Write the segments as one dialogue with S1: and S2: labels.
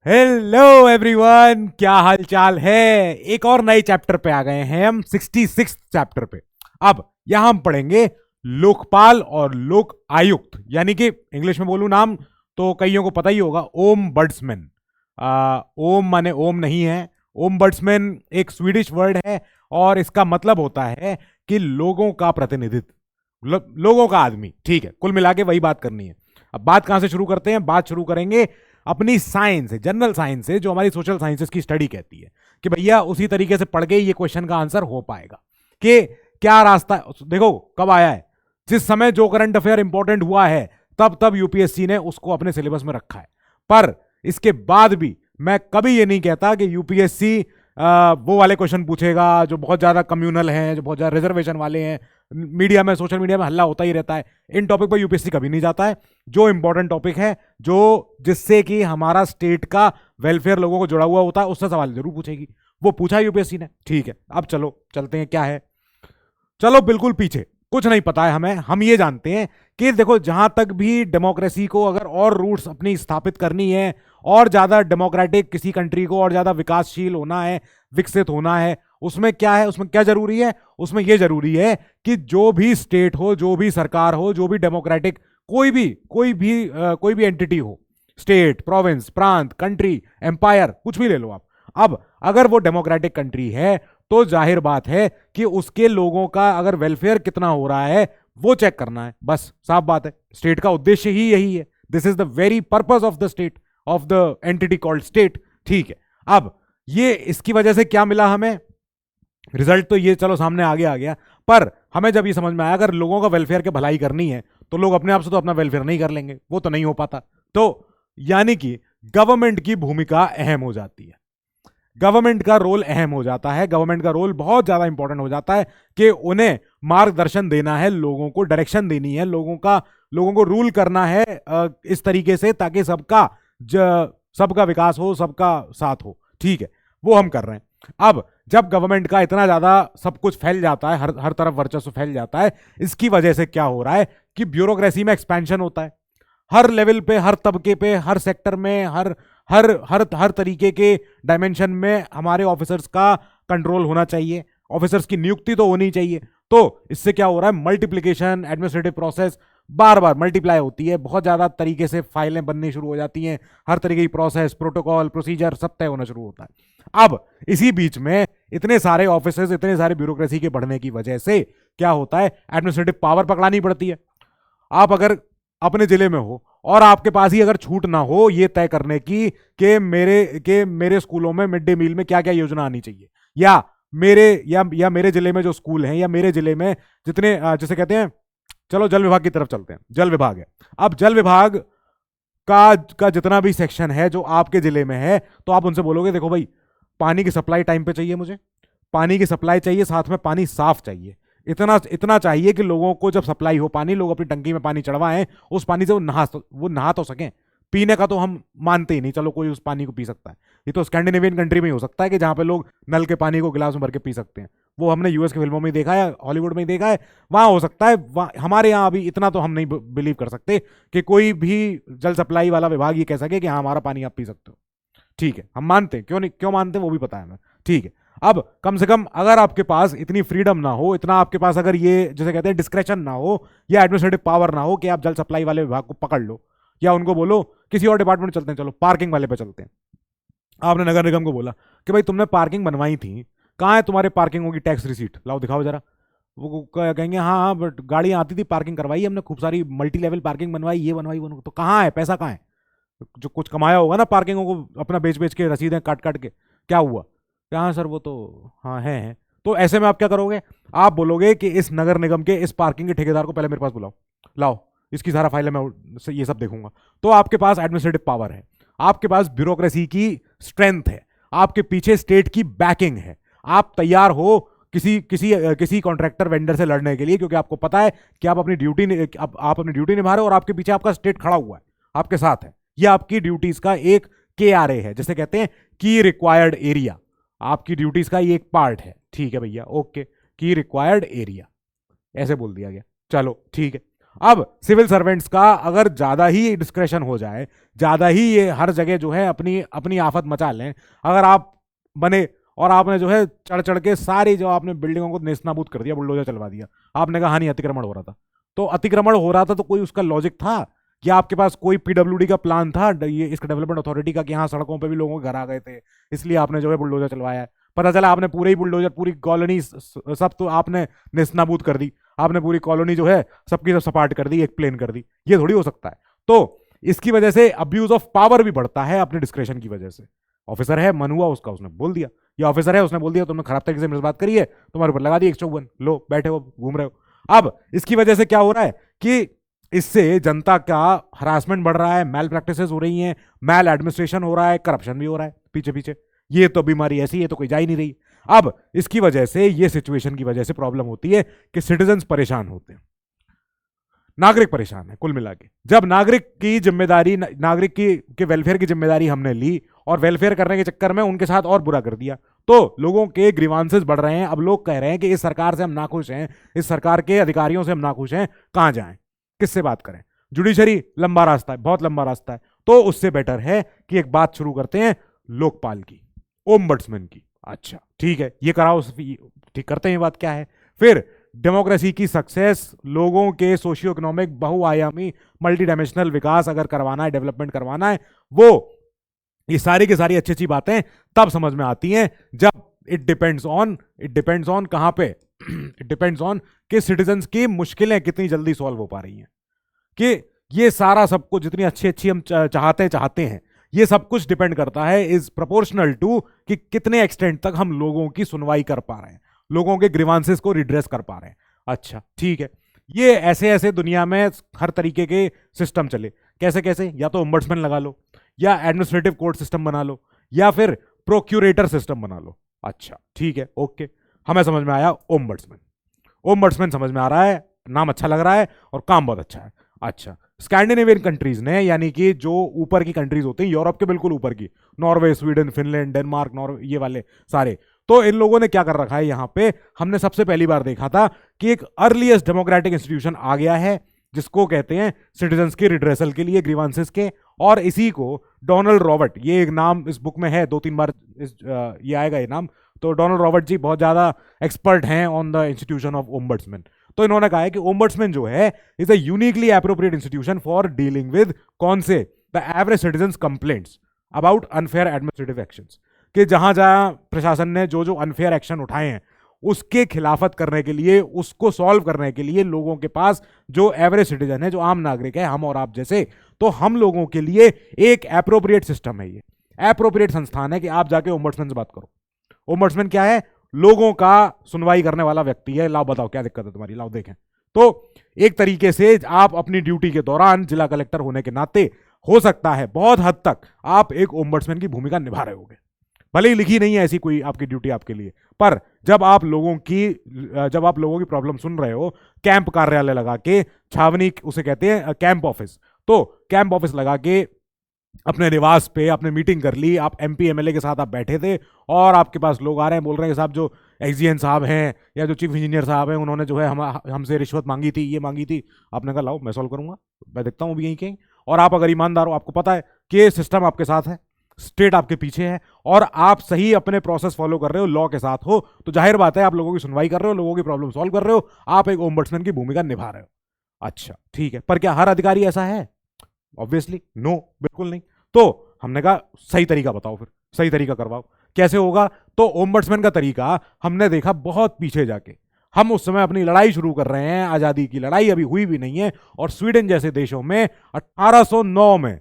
S1: Hello everyone, क्या हाल चाल है। एक और नए चैप्टर पे आ गए हैं हम, 66 चैप्टर पे। अब यहां हम पढ़ेंगे लोकपाल और लोक आयुक्त, यानी कि इंग्लिश में बोलूं नाम तो कईयों को पता ही होगा, ओम बर्ड्समैन। ओम माने ओम नहीं है, ओम बर्ड्समैन एक स्वीडिश वर्ड है और इसका मतलब होता है कि लोगों का प्रतिनिधित्व, लोगों का आदमी। ठीक है, कुल मिला के वही बात करनी है। अब बात कहां से शुरू करते हैं? बात शुरू करेंगे अपनी साइंस है, जनरल साइंस है, जो हमारी सोशल साइंसेस की स्टडी कहती है कि भैया उसी तरीके से पढ़ के ये क्वेश्चन का आंसर हो पाएगा कि क्या रास्ता। देखो कब आया है, जिस समय जो करंट अफेयर इंपॉर्टेंट हुआ है तब तब यूपीएससी ने उसको अपने सिलेबस में रखा है। पर इसके बाद भी मैं कभी ये नहीं कहता कि यूपीएससी वो वाले क्वेश्चन पूछेगा जो बहुत ज्यादा कम्युनल हैं, जो बहुत ज्यादा रिजर्वेशन वाले हैं। मीडिया में, सोशल मीडिया में हल्ला होता ही रहता है, इन टॉपिक पर यूपीएससी कभी नहीं जाता है। जो इंपॉर्टेंट टॉपिक है, जो जिससे कि हमारा स्टेट का वेलफेयर लोगों को जुड़ा हुआ होता है, उससे सवाल जरूर पूछेगी। वो पूछा यूपीएससी ने। ठीक है, अब चलो चलते हैं, क्या है। चलो बिल्कुल पीछे, कुछ नहीं पता है हमें। हम ये जानते हैं कि देखो, जहां तक भी डेमोक्रेसी को अगर और रूट्स अपनी स्थापित करनी है, और ज्यादा डेमोक्रेटिक किसी कंट्री को और ज्यादा विकासशील होना है, विकसित होना है, उसमें क्या है, उसमें क्या जरूरी है? उसमें यह जरूरी है कि जो भी स्टेट हो, जो भी सरकार हो, जो भी डेमोक्रेटिक कोई भी एंटिटी हो, स्टेट, प्रोविंस, प्रांत, कंट्री, एम्पायर, कुछ भी ले लो आप। अब अगर वो डेमोक्रेटिक कंट्री है तो जाहिर बात है कि उसके लोगों का अगर वेलफेयर कितना हो रहा है वो चेक करना है। बस साफ बात है, स्टेट का उद्देश्य ही यही है। This is the very purpose of the state, of the entity called state. ठीक है, अब ये इसकी वजह से क्या मिला हमें? रिजल्ट तो ये चलो सामने आगे आ गया, पर हमें जब ये समझ में आया अगर लोगों का वेलफेयर की भलाई करनी है तो लोग अपने आप से तो अपना वेलफेयर नहीं कर लेंगे, वो तो नहीं हो पाता। तो यानी कि गवर्नमेंट की भूमिका अहम हो जाती है, गवर्नमेंट का रोल अहम हो जाता है, गवर्नमेंट का रोल बहुत ज्यादा इंपॉर्टेंट हो जाता है कि उन्हें मार्गदर्शन देना है, लोगों को डायरेक्शन देनी है, लोगों को रूल करना है इस तरीके से ताकि सबका विकास हो, सबका साथ हो। ठीक है, वो हम कर रहे हैं। अब जब गवर्नमेंट का इतना ज्यादा सब कुछ फैल जाता है, हर तरफ वर्चस्व फैल जाता है, इसकी वजह से क्या हो रहा है कि ब्यूरोक्रेसी में एक्सपेंशन होता है। हर लेवल पे, हर तबके पे, हर सेक्टर में, हर तरीके के डायमेंशन में हमारे ऑफिसर्स का कंट्रोल होना चाहिए, ऑफिसर्स की नियुक्ति तो होनी चाहिए। तो इससे क्या हो रहा है, मल्टीप्लिकेशन, एडमिनिस्ट्रेटिव प्रोसेस बार बार मल्टीप्लाई होती है, बहुत ज्यादा तरीके से फाइलें बननी शुरू हो जाती हैं, हर तरीके की प्रोसेस, प्रोटोकॉल, प्रोसीजर सब तय होना शुरू होता है। अब इसी बीच में इतने सारे ऑफिसर्स, इतने सारे ब्यूरोक्रेसी के बढ़ने की वजह से क्या होता है, एडमिनिस्ट्रेटिव पावर पकड़ानी पड़ती है। आप अगर अपने जिले में हो और आपके पास ही अगर छूट ना हो ये तय करने की कि मेरे स्कूलों में मिड डे मील में क्या क्या योजना आनी चाहिए, या मेरे जिले में जो स्कूल हैं, या मेरे जिले में जितने जैसे कहते हैं, चलो जल विभाग की तरफ चलते हैं। जल विभाग है, अब जल विभाग का जितना भी सेक्शन है जो आपके जिले में है, तो आप उनसे बोलोगे देखो भाई, पानी की सप्लाई टाइम पे चाहिए, मुझे पानी की सप्लाई चाहिए, साथ में पानी साफ चाहिए। इतना इतना चाहिए कि लोगों को जब सप्लाई हो पानी, लोग अपनी टंकी में पानी चढ़वाएं, उस पानी से वो नहा तो सकें। पीने का तो हम मानते ही नहीं, चलो कोई उस पानी को पी सकता है, ये तो स्कैंडिनेवियन कंट्री में ही हो सकता है कि जहां पे लोग नल के पानी को गिलास में भर के पी सकते हैं। वो हमने यूएस की फिल्मों में देखा है, हॉलीवुड में ही देखा है, वहां हो सकता है। हमारे यहाँ अभी इतना तो हम नहीं बिलीव कर सकते कि कोई भी जल सप्लाई वाला विभाग ये कह सके कि हाँ हमारा पानी आप पी सकते हो। ठीक है, हम मानते हैं, क्यों नहीं, क्यों मानते हैं वो भी पता है हमें। ठीक है, अब कम से कम अगर आपके पास इतनी फ्रीडम ना हो, इतना आपके पास अगर ये जैसे कहते हैं डिस्क्रेशन ना हो, या एडमिनिस्ट्रेटिव पावर ना हो कि आप जल सप्लाई वाले विभाग को पकड़ लो या उनको बोलो किसी और डिपार्टमेंट चलते हैं, चलो पार्किंग वाले पे चलते हैं। आपने नगर निगम को बोला कि भाई तुमने पार्किंग बनवाई थी, कहाँ है तुम्हारे पार्किंगों की टैक्स रिसीट, लाओ दिखाओ जरा। वो कहेंगे हाँ हाँ बट गाड़ियाँ आती थी, पार्किंग करवाई हमने, खूब सारी मल्टी लेवल पार्किंग बनवाई, ये बनवाई वो, तो कहाँ है पैसा, कहाँ है? जो कुछ कमाया होगा ना पार्किंगों को अपना बेच बेच के, रसीदें काट काट के, क्या हुआ? हाँ सर वो तो, हाँ है। तो ऐसे में आप क्या करोगे? आप बोलोगे कि इस नगर निगम के इस पार्किंग के ठेकेदार को पहले मेरे पास बुलाओ, लाओ इसकी सारा फाइल है, मैं ये सब देखूंगा। तो आपके पास एडमिनिस्ट्रेटिव पावर है, आपके पास ब्यूरोक्रेसी की स्ट्रेंथ है, आपके पीछे स्टेट की बैकिंग है, आप तैयार हो किसी कॉन्ट्रैक्टर वेंडर से लड़ने के लिए, क्योंकि आपको पता है कि आप अपनी ड्यूटी निभा रहे हो और आपके पीछे आपका स्टेट खड़ा हुआ है, आपके साथ है। यह आपकी ड्यूटीज का एक KRA है, जिसे कहते हैं की रिक्वायर्ड एरिया, आपकी ड्यूटीज का ये एक पार्ट है। ठीक है भैया, ओके, की रिक्वायर्ड एरिया ऐसे बोल दिया गया, चलो ठीक है। अब सिविल सर्वेंट्स का अगर ज्यादा ही डिस्क्रेशन हो जाए, ज्यादा ही ये हर जगह जो है अपनी अपनी आफत मचा लें, अगर आप बने और आपने जो है चढ़ चढ़ के सारी जो आपने बिल्डिंगों को नेस्तनाबूद कर दिया, बुलडोजर चलवा दिया, आपने कहा हाँ नहीं अतिक्रमण हो रहा था, तो अतिक्रमण हो रहा था तो कोई उसका लॉजिक था? या आपके पास कोई पीडब्ल्यूडी का प्लान था, ये इसका डेवलपमेंट अथॉरिटी का, कि हाँ सड़कों पे भी लोगों के घर आ गए थे इसलिए आपने जो है बुलडोजर चलवाया है? पता चला आपने पूरे ही बुलडोजर, पूरी कॉलोनी सब तो आपने नेस्तनाबूद कर दी, आपने पूरी कॉलोनी जो है सबकी सब सपाट कर दी, एक प्लेन कर दी। ये थोड़ी हो सकता है। तो इसकी वजह से अब्यूज ऑफ पावर भी बढ़ता है अपने डिस्क्रेशन की वजह से। ऑफिसर है, मन हुआ उसका, उसने बोल दिया, या ऑफिसर है उसने बोल दिया तुमने खराब तरीके से मेरे से बात करी है, तुम्हारे ऊपर लगा दी 154, लो बैठे हो घूम रहे हो। अब इसकी वजह से क्या हो रहा है कि इससे जनता का हरासमेंट बढ़ रहा है, मैल प्रैक्टिसेस हो रही हैं, मैल एडमिनिस्ट्रेशन हो रहा है, करप्शन भी हो रहा है पीछे पीछे। ये तो बीमारी ऐसी है तो कोई जा ही नहीं रही। अब इसकी वजह से, ये सिचुएशन की वजह से प्रॉब्लम होती है कि सिटीजन्स परेशान होते हैं, नागरिक परेशान है कुल मिला के। जब नागरिक की जिम्मेदारी, नागरिक की के वेलफेयर की जिम्मेदारी हमने ली और वेलफेयर करने के चक्कर में उनके साथ और बुरा कर दिया, तो लोगों के ग्रीवांसेस बढ़ रहे हैं। अब लोग कह रहे हैं कि इस सरकार से हम नाखुश हैं, इस सरकार के अधिकारियों से हम नाखुश हैं, कहां जाएं, किससे बात करें? जुडिशरी लंबा रास्ता है, बहुत लंबा रास्ता है। तो उससे बेटर है कि एक बात शुरू करते हैं लोकपाल की, ओम्बड्समैन की। अच्छा ठीक है, ये कराओ, ठीक करते हैं, बात क्या है? फिर डेमोक्रेसी की सक्सेस, लोगों के सोशियो इकोनॉमिक बहुआयामी मल्टी डायमेंशनल विकास अगर करवाना है, डेवलपमेंट करवाना है, वो ये सारी की सारी अच्छी अच्छी बातें तब समझ में आती हैं जब इट डिपेंड्स ऑन कहां पे इट डिपेंड्स ऑन कि सिटीजन्स की मुश्किलें कितनी जल्दी सॉल्व हो पा रही हैं। कि ये सारा सब कुछ जितनी अच्छी अच्छी हम चाहते हैं, ये सब कुछ डिपेंड करता है, इज प्रोपोर्शनल टू कि कितने एक्सटेंट तक हम लोगों की सुनवाई कर पा रहे हैं, लोगों के ग्रीवांसेस को रिड्रेस कर पा रहे हैं। अच्छा ठीक है, ये ऐसे ऐसे दुनिया में हर तरीके के सिस्टम चले, कैसे कैसे, या तो ओम्बड्समैन लगा लो, या एडमिनिस्ट्रेटिव कोर्ट सिस्टम बना लो, या फिर प्रोक्यूरेटर सिस्टम बना लो। अच्छा ठीक है, ओके, हमें समझ में आया ओम्बड्समैन। ओम्बड्समैन समझ में आ रहा है, नाम अच्छा लग रहा है और काम बहुत अच्छा है। अच्छा, स्कैंडिनेवियन कंट्रीज ने, यानी कि जो ऊपर की कंट्रीज होते हैं, यूरोप के बिल्कुल ऊपर की, Norway, Sweden, Finland, Denmark, Norway, ये वाले सारे, तो इन लोगों ने क्या कर रखा है यहाँ पे, हमने सबसे पहली बार देखा था कि एक अर्लीस्ट डेमोक्रेटिक इंस्टीट्यूशन आ गया है जिसको कहते हैं सिटीजन्स के रिड्रेसल के लिए, ग्रीवांसेस के। और इसी को डोनाल्ड रॉबर्ट, ये एक नाम इस बुक में है, 2-3 बार ये आएगा ये नाम, तो डोनाल्ड रॉबर्ट जी बहुत ज्यादा एक्सपर्ट हैं on the institution of ombudsman. तो इन्होंने कहा है कि ओम्बड्समैन जो है is a uniquely appropriate institution for dealing with कौन से, the average citizens complaints about unfair administrative actions, कि जहां जहां प्रशासन ने जो जो अनफेयर एक्शन उठाए हैं उसके खिलाफत करने के लिए, उसको सॉल्व करने के लिए लोगों के पास, जो एवरेज सिटीजन है, जो आम नागरिक है, हम और आप जैसे, तो हम लोगों के लिए एक एप्रोप्रिएट सिस्टम है, ये एप्रोप्रिएट संस्थान है कि आप जाके ओम्बड्समैन से बात करो। ओम्बड्समैन क्या है? लोगों का सुनवाई करने वाला व्यक्ति है। लाओ बताओ क्या दिक्कत है तुम्हारी, लाओ देखें। तो एक तरीके से आप अपनी ड्यूटी के दौरान जिला कलेक्टर होने के नाते, हो सकता है बहुत हद तक आप एक ओम्बड्समैन की भूमिका निभा रहे होगे, भले ही लिखी नहीं है ऐसी कोई आपकी ड्यूटी आपके लिए, पर जब आप लोगों की प्रॉब्लम सुन रहे हो, कैंप कार्यालय लगा के, छावनी उसे कहते हैं, कैंप ऑफिस, तो कैंप ऑफिस लगा के अपने निवास पे आपने मीटिंग कर ली, आप एमपी एमएलए के साथ आप बैठे थे और आपके पास लोग आ रहे हैं, बोल रहे हैं साहब जो एक्जीएन साहब हैं या जो चीफ इंजीनियर साहब हैं उन्होंने जो है हमसे रिश्वत मांगी थी, ये मांगी थी। आपने कहा लाओ मैं सॉल्व करूंगा, मैं देखता हूँ अभी यहीं कहीं। और आप अगर ईमानदार हो, आपको पता है कि सिस्टम आपके साथ है, स्टेट आपके पीछे है और आप सही अपने प्रोसेस फॉलो कर रहे हो, लॉ के साथ हो, तो जाहिर बात है आप लोगों की सुनवाई कर रहे हो, लोगों की प्रॉब्लम सॉल्व कर रहे हो, आप एक ओम्बड्समैन की भूमिका निभा रहे हो। अच्छा ठीक है, पर क्या हर अधिकारी ऐसा है? ऑब्वियसली नो, बिल्कुल नहीं। तो हमने कहा सही तरीका बताओ, फिर सही तरीका करवाओ, कैसे होगा? तो ओम्बड्समैन का तरीका हमने देखा बहुत पीछे जाके, हम उस समय अपनी लड़ाई शुरू कर रहे हैं, आजादी की लड़ाई अभी हुई भी नहीं है, और स्वीडन जैसे देशों में 1809 में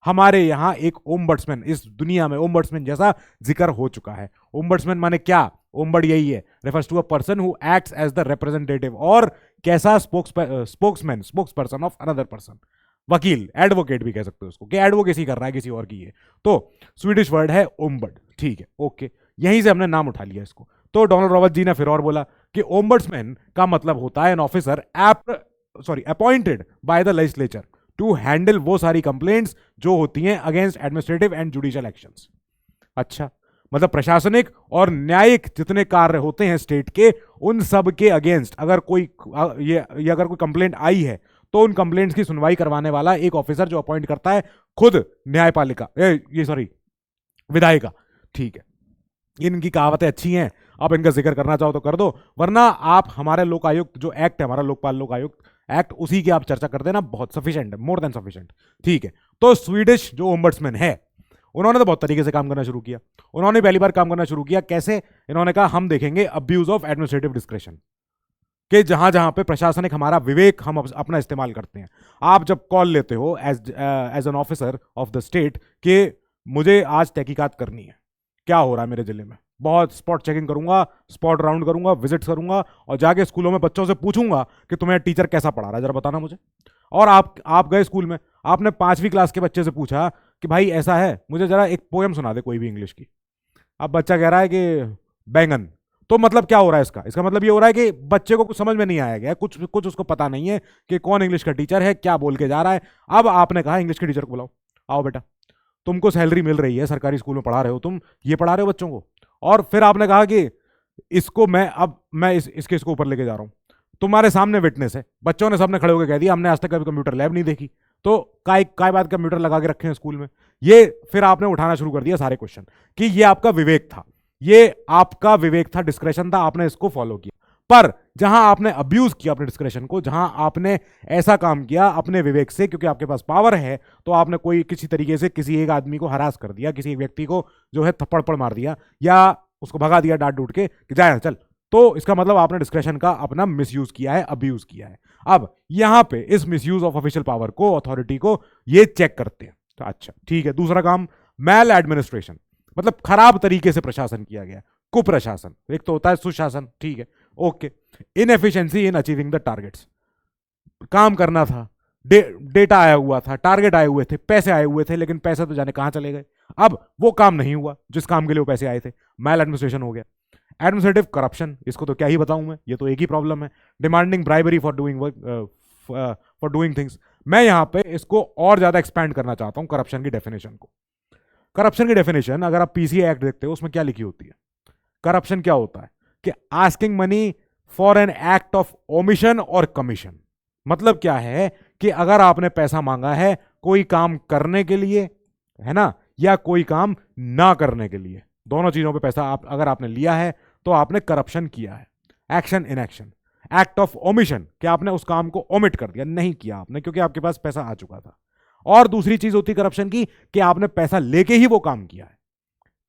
S1: हमारे यहां एक ओम्बड्समैन, इस दुनिया में ओम्बड्समैन जैसा जिक्र हो चुका है। ओम्बड्समैन माने क्या? ओम्बड यही है, refers to a person who acts as the representative, और कैसा? Spokesman, spokesperson of another person, वकील, एडवोकेट भी कह सकते हो उसको, कि एडवोकेसी कर रहा है किसी और की है। तो स्वीडिश वर्ड है ओम्बड, ठीक है, ओके, यहीं से हमने नाम उठा लिया इसको। तो डोनाल्ड रॉबर्ट जी ने फिर और बोला कि ओम्बड्समैन का मतलब होता है an officer appointed by the legislature to handle वो सारी कंप्लेंट्स जो होती हैं against administrative and judicial actions. अच्छा, मतलब प्रशासनिक और न्यायिक जितने कार्य होते हैं स्टेट के, उन सब के अगेंस्ट अगर कोई अगर कोई कंप्लेंट आई है तो उन कंप्लेंट्स की सुनवाई करवाने वाला एक ऑफिसर जो अपॉइंट करता है खुद न्यायपालिका, ये सॉरी विधायिका। ठीक है, इनकी कहावतें अच्छी हैं, आप इनका जिक्र करना चाहो तो कर दो, वरना आप हमारे लोक आयुक्त जो एक्ट है, हमारा लोकपाल लोक आयुक्त एक्ट, उसी की आप चर्चा कर देना, बहुत सफिशिएंट है, मोर देन सफिशिएंट। ठीक है, तो स्वीडिश जो ओम्बड्समैन है, उन्होंने तो बहुत तरीके से काम करना शुरू किया। उन्होंने पहली बार काम करना शुरू किया कैसे? इन्होंने कहा हम देखेंगे अब्यूज ऑफ एडमिनिस्ट्रेटिव डिस्क्रेशन, कि जहां जहां पे प्रशासनिक हमारा विवेक हम अपना इस्तेमाल करते हैं। आप जब कॉल लेते हो as an officer of the state कि मुझे आज तहकीकात करनी है, क्या हो रहा है मेरे जिले में, बहुत स्पॉट चेकिंग करूंगा, स्पॉट राउंड करूंगा, विजिट्स करूंगा, और जाके स्कूलों में बच्चों से पूछूंगा कि तुम्हें टीचर कैसा पढ़ा रहा है, जरा बताना मुझे। और आप गए स्कूल में, आपने 5वीं क्लास के बच्चे से पूछा कि भाई ऐसा है, मुझे जरा एक पोएम सुना दे कोई भी इंग्लिश की। अब बच्चा कह रहा है कि बैंगन, तो मतलब क्या हो रहा है इसका मतलब ये हो रहा है कि बच्चे को कुछ समझ में नहीं आया गया, कुछ उसको पता नहीं है कि कौन इंग्लिश का टीचर है, क्या बोल के जा रहा है। अब आपने कहा इंग्लिश के टीचर को बुलाओ, आओ बेटा, तुमको सैलरी मिल रही है, सरकारी स्कूल में पढ़ा रहे हो, तुम ये पढ़ा रहे हो बच्चों को, और फिर आपने कहा कि इसको मैं इसके ऊपर लेके जा रहा हूं। तुम्हारे सामने विटनेस है, बच्चों ने सबने खड़े होकर कह दिया हमने आज तक कभी कंप्यूटर लैब नहीं देखी, तो काय बात कंप्यूटर लगा के रखे हैं स्कूल में। ये फिर आपने उठाना शुरू कर दिया सारे क्वेश्चन कि ये आपका विवेक था, ये आपका विवेक था, डिस्क्रेशन था, आपने इसको फॉलो किया। पर जहां आपने अब्यूज किया अपने डिस्क्रेशन को, जहां आपने ऐसा काम किया अपने विवेक से, क्योंकि आपके पास पावर है, तो आपने कोई किसी तरीके से किसी एक आदमी को हरास कर दिया, किसी एक व्यक्ति को जो है थप्पड़ मार दिया, या उसको भगा दिया डांट डूट के कि जाए चल, तो इसका मतलब आपने डिस्क्रेशन का अपना मिसयूज किया है, अब्यूज किया है। अब यहां पे इस मिसयूज ऑफ ऑफिशियल पावर को, अथॉरिटी को, ये चेक करते हैं। तो अच्छा ठीक है, दूसरा काम मैल एडमिनिस्ट्रेशन, मतलब खराब तरीके से प्रशासन किया गया, कुप्रशासन। एक तो होता है सुशासन, ठीक है, okay. Inefficiency in achieving the targets, काम करना था, डेटा आया हुआ था, टारगेट आए हुए थे, पैसे आए हुए थे, लेकिन पैसे तो जाने कहां चले गए। अब वो काम नहीं हुआ जिस काम के लिए वो पैसे आए थे, मैल एडमिनिस्ट्रेशन हो गया। एडमिनिस्ट्रेटिव करप्शन, इसको तो क्या ही बताऊं मैं, ये तो एक ही प्रॉब्लम है, demanding bribery for doing things. मैं यहां पे इसको और ज्यादा एक्सपैंड करना चाहता हूं, करप्शन की डेफिनेशन को। करप्शन की डेफिनेशन अगर आप पीसीए एक्ट देखते हो, उसमें क्या लिखी होती है? करप्शन क्या होता है कि asking money for an act of omission और कमीशन। मतलब क्या है कि अगर आपने पैसा मांगा है कोई काम करने के लिए, है ना, या कोई काम ना करने के लिए, दोनों चीजों पे पैसा अगर आपने लिया है तो आपने करप्शन किया है। Action in action, act of omission, कि आपने उस काम को ओमिट कर दिया, नहीं किया आपने क्योंकि आपके पास पैसा आ चुका था। और दूसरी चीज होती करप्शन की कि आपने पैसा लेके ही वो काम किया है,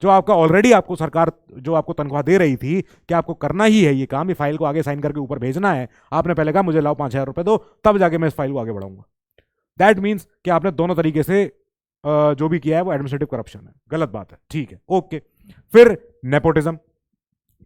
S1: जो आपका ऑलरेडी आपको सरकार जो आपको तनख्वाह दे रही थी कि आपको करना ही है ये काम, ये फाइल को आगे साइन करके ऊपर भेजना है, आपने पहले कहा मुझे लाओ 5,000 रुपए दो, तब जाके मैं इस फाइल को आगे बढ़ाऊंगा। दैट मीन्स कि आपने दोनों तरीके से जो भी किया है वो एडमिनिस्ट्रेटिव करप्शन है, गलत बात है, ठीक है, ओके। फिर नेपोटिज्म,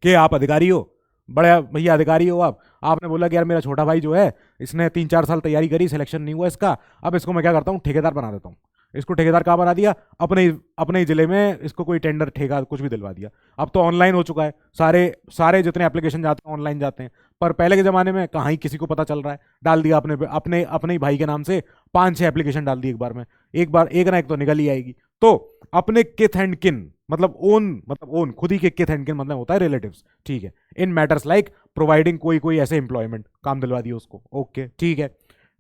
S1: कि आप अधिकारी हो, बड़े भैया अधिकारी हो, आपने बोला कि यार मेरा छोटा भाई जो है इसने 3-4 साल तैयारी करी, सिलेक्शन नहीं हुआ इसका, अब इसको मैं क्या करता हूँ, ठेकेदार बना देता हूँ। इसको ठेकेदार कहाँ बना दिया? अपने ही जिले में इसको कोई टेंडर ठेका कुछ भी दिलवा दिया। अब तो ऑनलाइन हो चुका है, सारे जितने एप्लीकेशन जाते हैं ऑनलाइन जाते हैं, पर पहले के जमाने में कहाँ ही किसी को पता चल रहा है। डाल दिया अपने ही भाई के नाम से 5-6 एप्लीकेशन डाल दी एक बार में, एक ना एक तो निकल ही आएगी। तो अपने किथ एंड किन, मतलब ओन खुद ही के किथ एंड किन मतलब होता है रिलेटिव्स, ठीक है। इन मैटर्स लाइक प्रोवाइडिंग कोई ऐसे एम्प्लॉयमेंट, काम दिलवा दिया उसको, ओके ठीक है।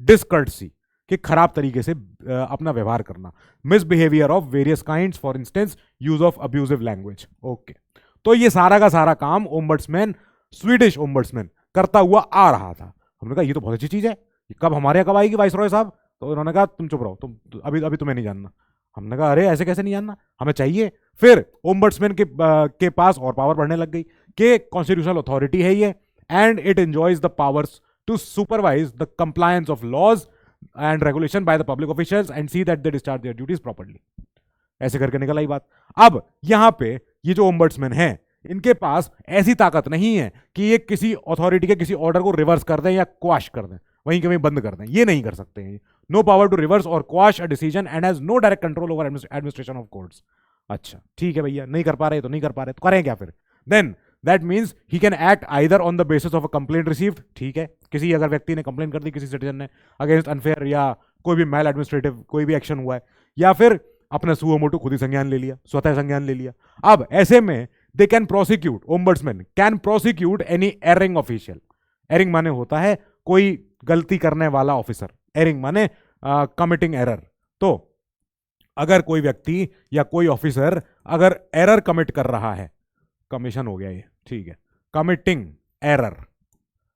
S1: डिसकर्टसी, कि खराब तरीके से अपना व्यवहार करना। Misbehaviour of various kinds, for instance use of abusive language, okay. तो ये सारा का सारा काम ओम्बड्समैन, स्वीडिश ओम्बड्समैन करता हुआ आ रहा था। हमने कहा ये तो बहुत अच्छी चीज है, कब हमारे यहाँ कब आएगी वाइसरॉय साहब? तो उन्होंने कहा तुम चुप रहो, तुम अभी तुम्हें नहीं जानना। हमने कहा अरे ऐसे कैसे नहीं जानना, हमें चाहिए। फिर ओम्बड्समैन के पास और पावर बढ़ने लग गई कि कॉन्स्टिट्यूशनल अथॉरिटी है ये, and it enjoys the powers to supervise the compliance of laws and regulation by the public officials and see that they discharge their duties properly. ऐसे करके निकल आई बात। अब यहां पे ये जो ओम्बड्समैन है, इनके पास ऐसी ताकत नहीं है कि ये किसी अथॉरिटी के किसी ऑर्डर को रिवर्स कर दें या क्वाश कर दें, वहीं के वहीं बंद कर दें, ये नहीं कर सकते हैं। नो पावर टू रिवर्स और quash a decision and has no direct control over administration of courts. अच्छा ठीक है भैया, नहीं कर पा रहे तो नहीं कर पा रहे, तो करें क्या फिर? Then that means he can act either on the basis of a complaint received, ठीक है, किसी अगर व्यक्ति ने कंप्लेंट कर दी किसी सिटीजन ने अगेंस्ट अनफेयर या कोई भी मैल एडमिनिस्ट्रेटिव कोई भी एक्शन हुआ है, या फिर अपने सुओ मोटो खुद ही संज्ञान ले लिया, स्वतः संज्ञान ले लिया। अब ऐसे में they can prosecute, ombudsman can prosecute any erring official. Erring माने होता है कोई गलती करने वाला ऑफिसर, एरिंग माने कमिटिंग एरर। तो अगर कोई व्यक्ति या कोई ऑफिसर अगर एरर कमिट कर रहा है, कमीशन हो गया ये, ठीक है, कमिटिंग एरर,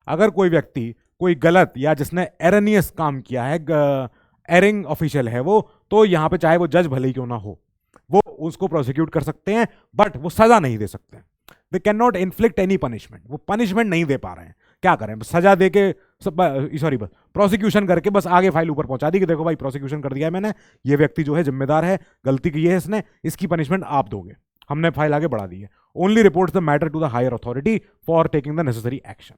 S1: अगर कोई व्यक्ति कोई गलत या जिसने एरनियस काम किया है, एरिंग ऑफिशियल है वो, तो यहां पे चाहे वो जज भले ही क्यों ना हो, वो उसको प्रोसिक्यूट कर सकते हैं, बट वो सजा नहीं दे सकते। They can not inflict any punishment, वो पनिशमेंट नहीं दे पा रहे हैं। क्या करें, सजा दे के सॉरी बस प्रोसिक्यूशन करके बस आगे फाइल ऊपर पहुंचा दी कि देखो भाई प्रोसिक्यूशन कर दिया है मैंने, ये व्यक्ति जो है जिम्मेदार है, गलती की है इसने, इसकी पनिशमेंट आप दोगे, हमने फाइल आगे बढ़ा दी है। Only reports the matter to the higher authority for taking the necessary action.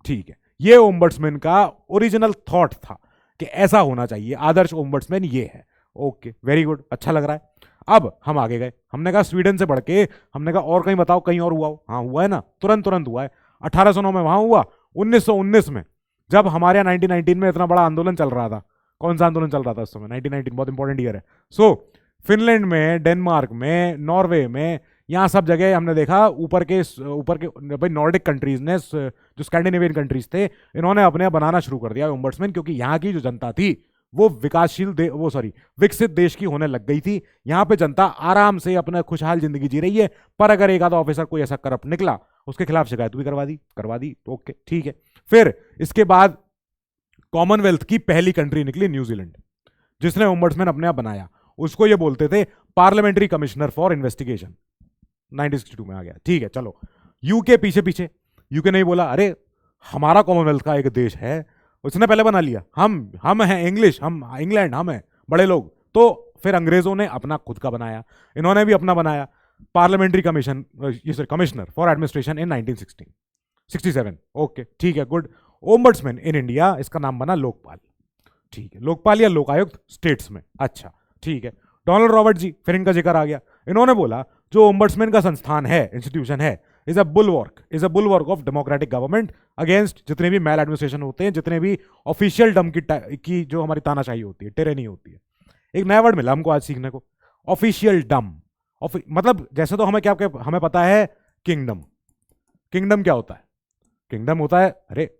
S1: ठीक है, ये ओम्बड्समैन का ओरिजिनल थॉट था कि ऐसा होना चाहिए, आदर्श ओम्बड्समैन ये है। ओके, वेरी गुड, अच्छा लग रहा है। अब हम आगे गए, हमने कहा स्वीडन से बढ़ के, हमने कहा और कहीं बताओ, कहीं और हुआ हो? हाँ हुआ है ना, तुरंत हुआ है। 1809 में वहां हुआ, 1919 में जब हमारे यहाँ 1919 में इतना बड़ा आंदोलन चल रहा था। कौन सा आंदोलन चल रहा था उस समय? 1919, बहुत इंपॉर्टेंट ईयर है। सो फिनलैंड में, डेनमार्क में, नॉर्वे में, यहाँ सब जगह हमने देखा ऊपर के भाई नॉर्डिक कंट्रीज ने, जो स्कैंडिनेवियन कंट्रीज थे, इन्होंने अपने बनाना शुरू कर दिया ओम्बड्समैन, क्योंकि यहाँ की जो जनता थी वो विकसित देश की होने लग गई थी। यहाँ पे जनता आराम से अपना खुशहाल जिंदगी जी रही है, पर अगर एक आधा ऑफिसर कोई ऐसा करप्ट निकला, उसके खिलाफ शिकायत भी करवा दी। तो ओके, ठीक है। फिर इसके बाद कॉमनवेल्थ की पहली कंट्री निकली न्यूजीलैंड, जिसने ओम्बड्समैन अपने आप बनाया। उसको ये बोलते थे पार्लियामेंट्री कमिश्नर फॉर इन्वेस्टिगेशन। 1962 में आ गया, ठीक है। चलो, यूके पीछे, यूके नहीं बोला अरे हमारा कॉमनवेल्थ का एक देश है, उसने पहले बना लिया, हम हैं इंग्लिश, हम इंग्लैंड, हम हैं बड़े लोग। तो फिर अंग्रेजों ने अपना खुद का बनाया, इन्होंने भी अपना बनाया, parliamentary commissioner for administration in 1967। Okay, ठीक है, गुड। ओम्बड्समैन इन इंडिया, इसका नाम बना लोकपाल। ठीक है, लोकपाल या लोकायुक्त स्टेट्स में। अच्छा, ठीक है। डोनाल्ड रॉबर्ट जी, फिर इनका जिक्र आ गया। इन्होंने बोला जो ओम्बड्समैन का संस्थान है, इंस्टीट्यूशन है, is a bulwark of democratic government against जितने भी मैल एडमिनिस्ट्रेशन होते हैं, जितने भी ऑफिशियल डम की जो हमारी तानाशाही होती है, टिरेनी होती है। एक नया वर्ड मिला हमको आज सीखने को, ऑफिशियल डम। मतलब जैसे तो हमें पता है किंगडम। किंगडम क्या होता है? किंगडम होता है, अरे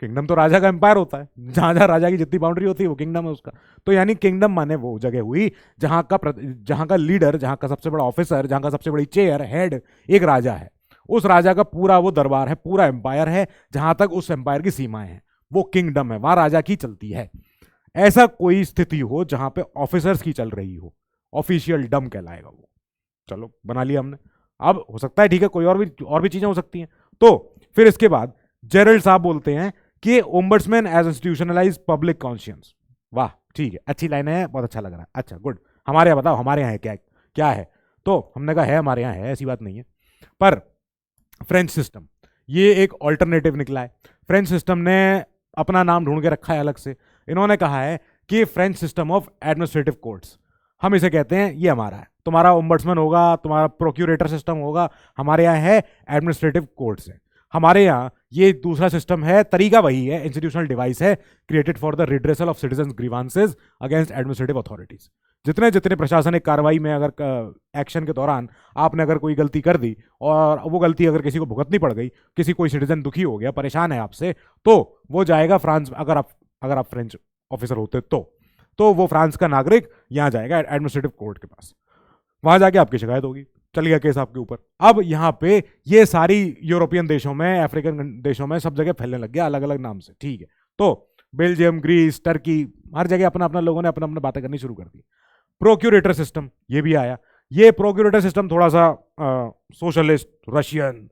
S1: किंगडम तो राजा का एम्पायर होता है, जहां जहां राजा की जितनी बाउंड्री होती है वो किंगडम है उसका। तो यानी किंगडम माने वो जगह हुई जहां का लीडर, जहां का सबसे बड़ा ऑफिसर, जहां का सबसे बड़ी चेयर, हेड एक राजा है। उस राजा का पूरा वो दरबार है, पूरा एम्पायर है, जहां तक उस एम्पायर की सीमाएं हैं वो किंगडम है, वहां राजा की चलती है। ऐसा कोई स्थिति हो जहां पे ऑफिसर्स की चल रही हो, ऑफिशियल डम कहलाएगा वो। चलो, बना लिया हमने। अब हो सकता है, ठीक है, कोई और भी चीजें हो सकती हैं। तो फिर इसके बाद जेरल्ड साहब बोलते हैं कि ombudsman as institutionalise public conscience. वाह, ठीक है, अच्छी लाइन है, बहुत अच्छा लग रहा है। अच्छा, गुड। हमारे यहाँ बताओ, हमारे यहाँ है क्या है? तो हमने कहा है, हमारे यहाँ है, ऐसी बात नहीं है। पर फ्रेंच सिस्टम, ये एक ऑल्टरनेटिव निकला है। फ्रेंच सिस्टम ने अपना नाम ढूंढ के रखा है अलग से। इन्होंने कहा है कि French system of administrative courts, हम इसे कहते हैं, ये हमारा है। तुम्हारा ओम्बड्समैन होगा, तुम्हारा प्रोक्यूरेटर सिस्टम होगा, हमारे यहाँ है एडमिनिस्ट्रेटिव कोर्ट्स है। हमारे यहाँ ये दूसरा सिस्टम है, तरीका वही है, इंस्टीट्यूशनल डिवाइस है, created for the redressal of citizens grievances against administrative authorities. जितने प्रशासनिक कार्रवाई में अगर एक्शन के दौरान आपने अगर कोई गलती कर दी और वो गलती अगर किसी को भुगतनी पड़ गई, कोई सिटीजन दुखी हो गया, परेशान है आपसे, तो वो जाएगा फ्रांस। अगर आप फ्रेंच ऑफिसर होते तो वो फ्रांस का नागरिक यहाँ जाएगा एडमिनिस्ट्रेटिव कोर्ट के पास, वहां जाके आपकी शिकायत होगी, चल गया केस आपके ऊपर। अब यहाँ पे ये सारी यूरोपियन देशों में, अफ्रीकन देशों में सब जगह फैलने लग गया अलग अलग नाम से। ठीक है, तो बेल्जियम, ग्रीस, टर्की, हर जगह अपना अपना लोगों ने अपना अपना बातें करनी शुरू कर दी। प्रोक्यूरेटर सिस्टम ये भी आया। ये प्रोक्यूरेटर सिस्टम थोड़ा सा सोशलिस्ट, रशियन,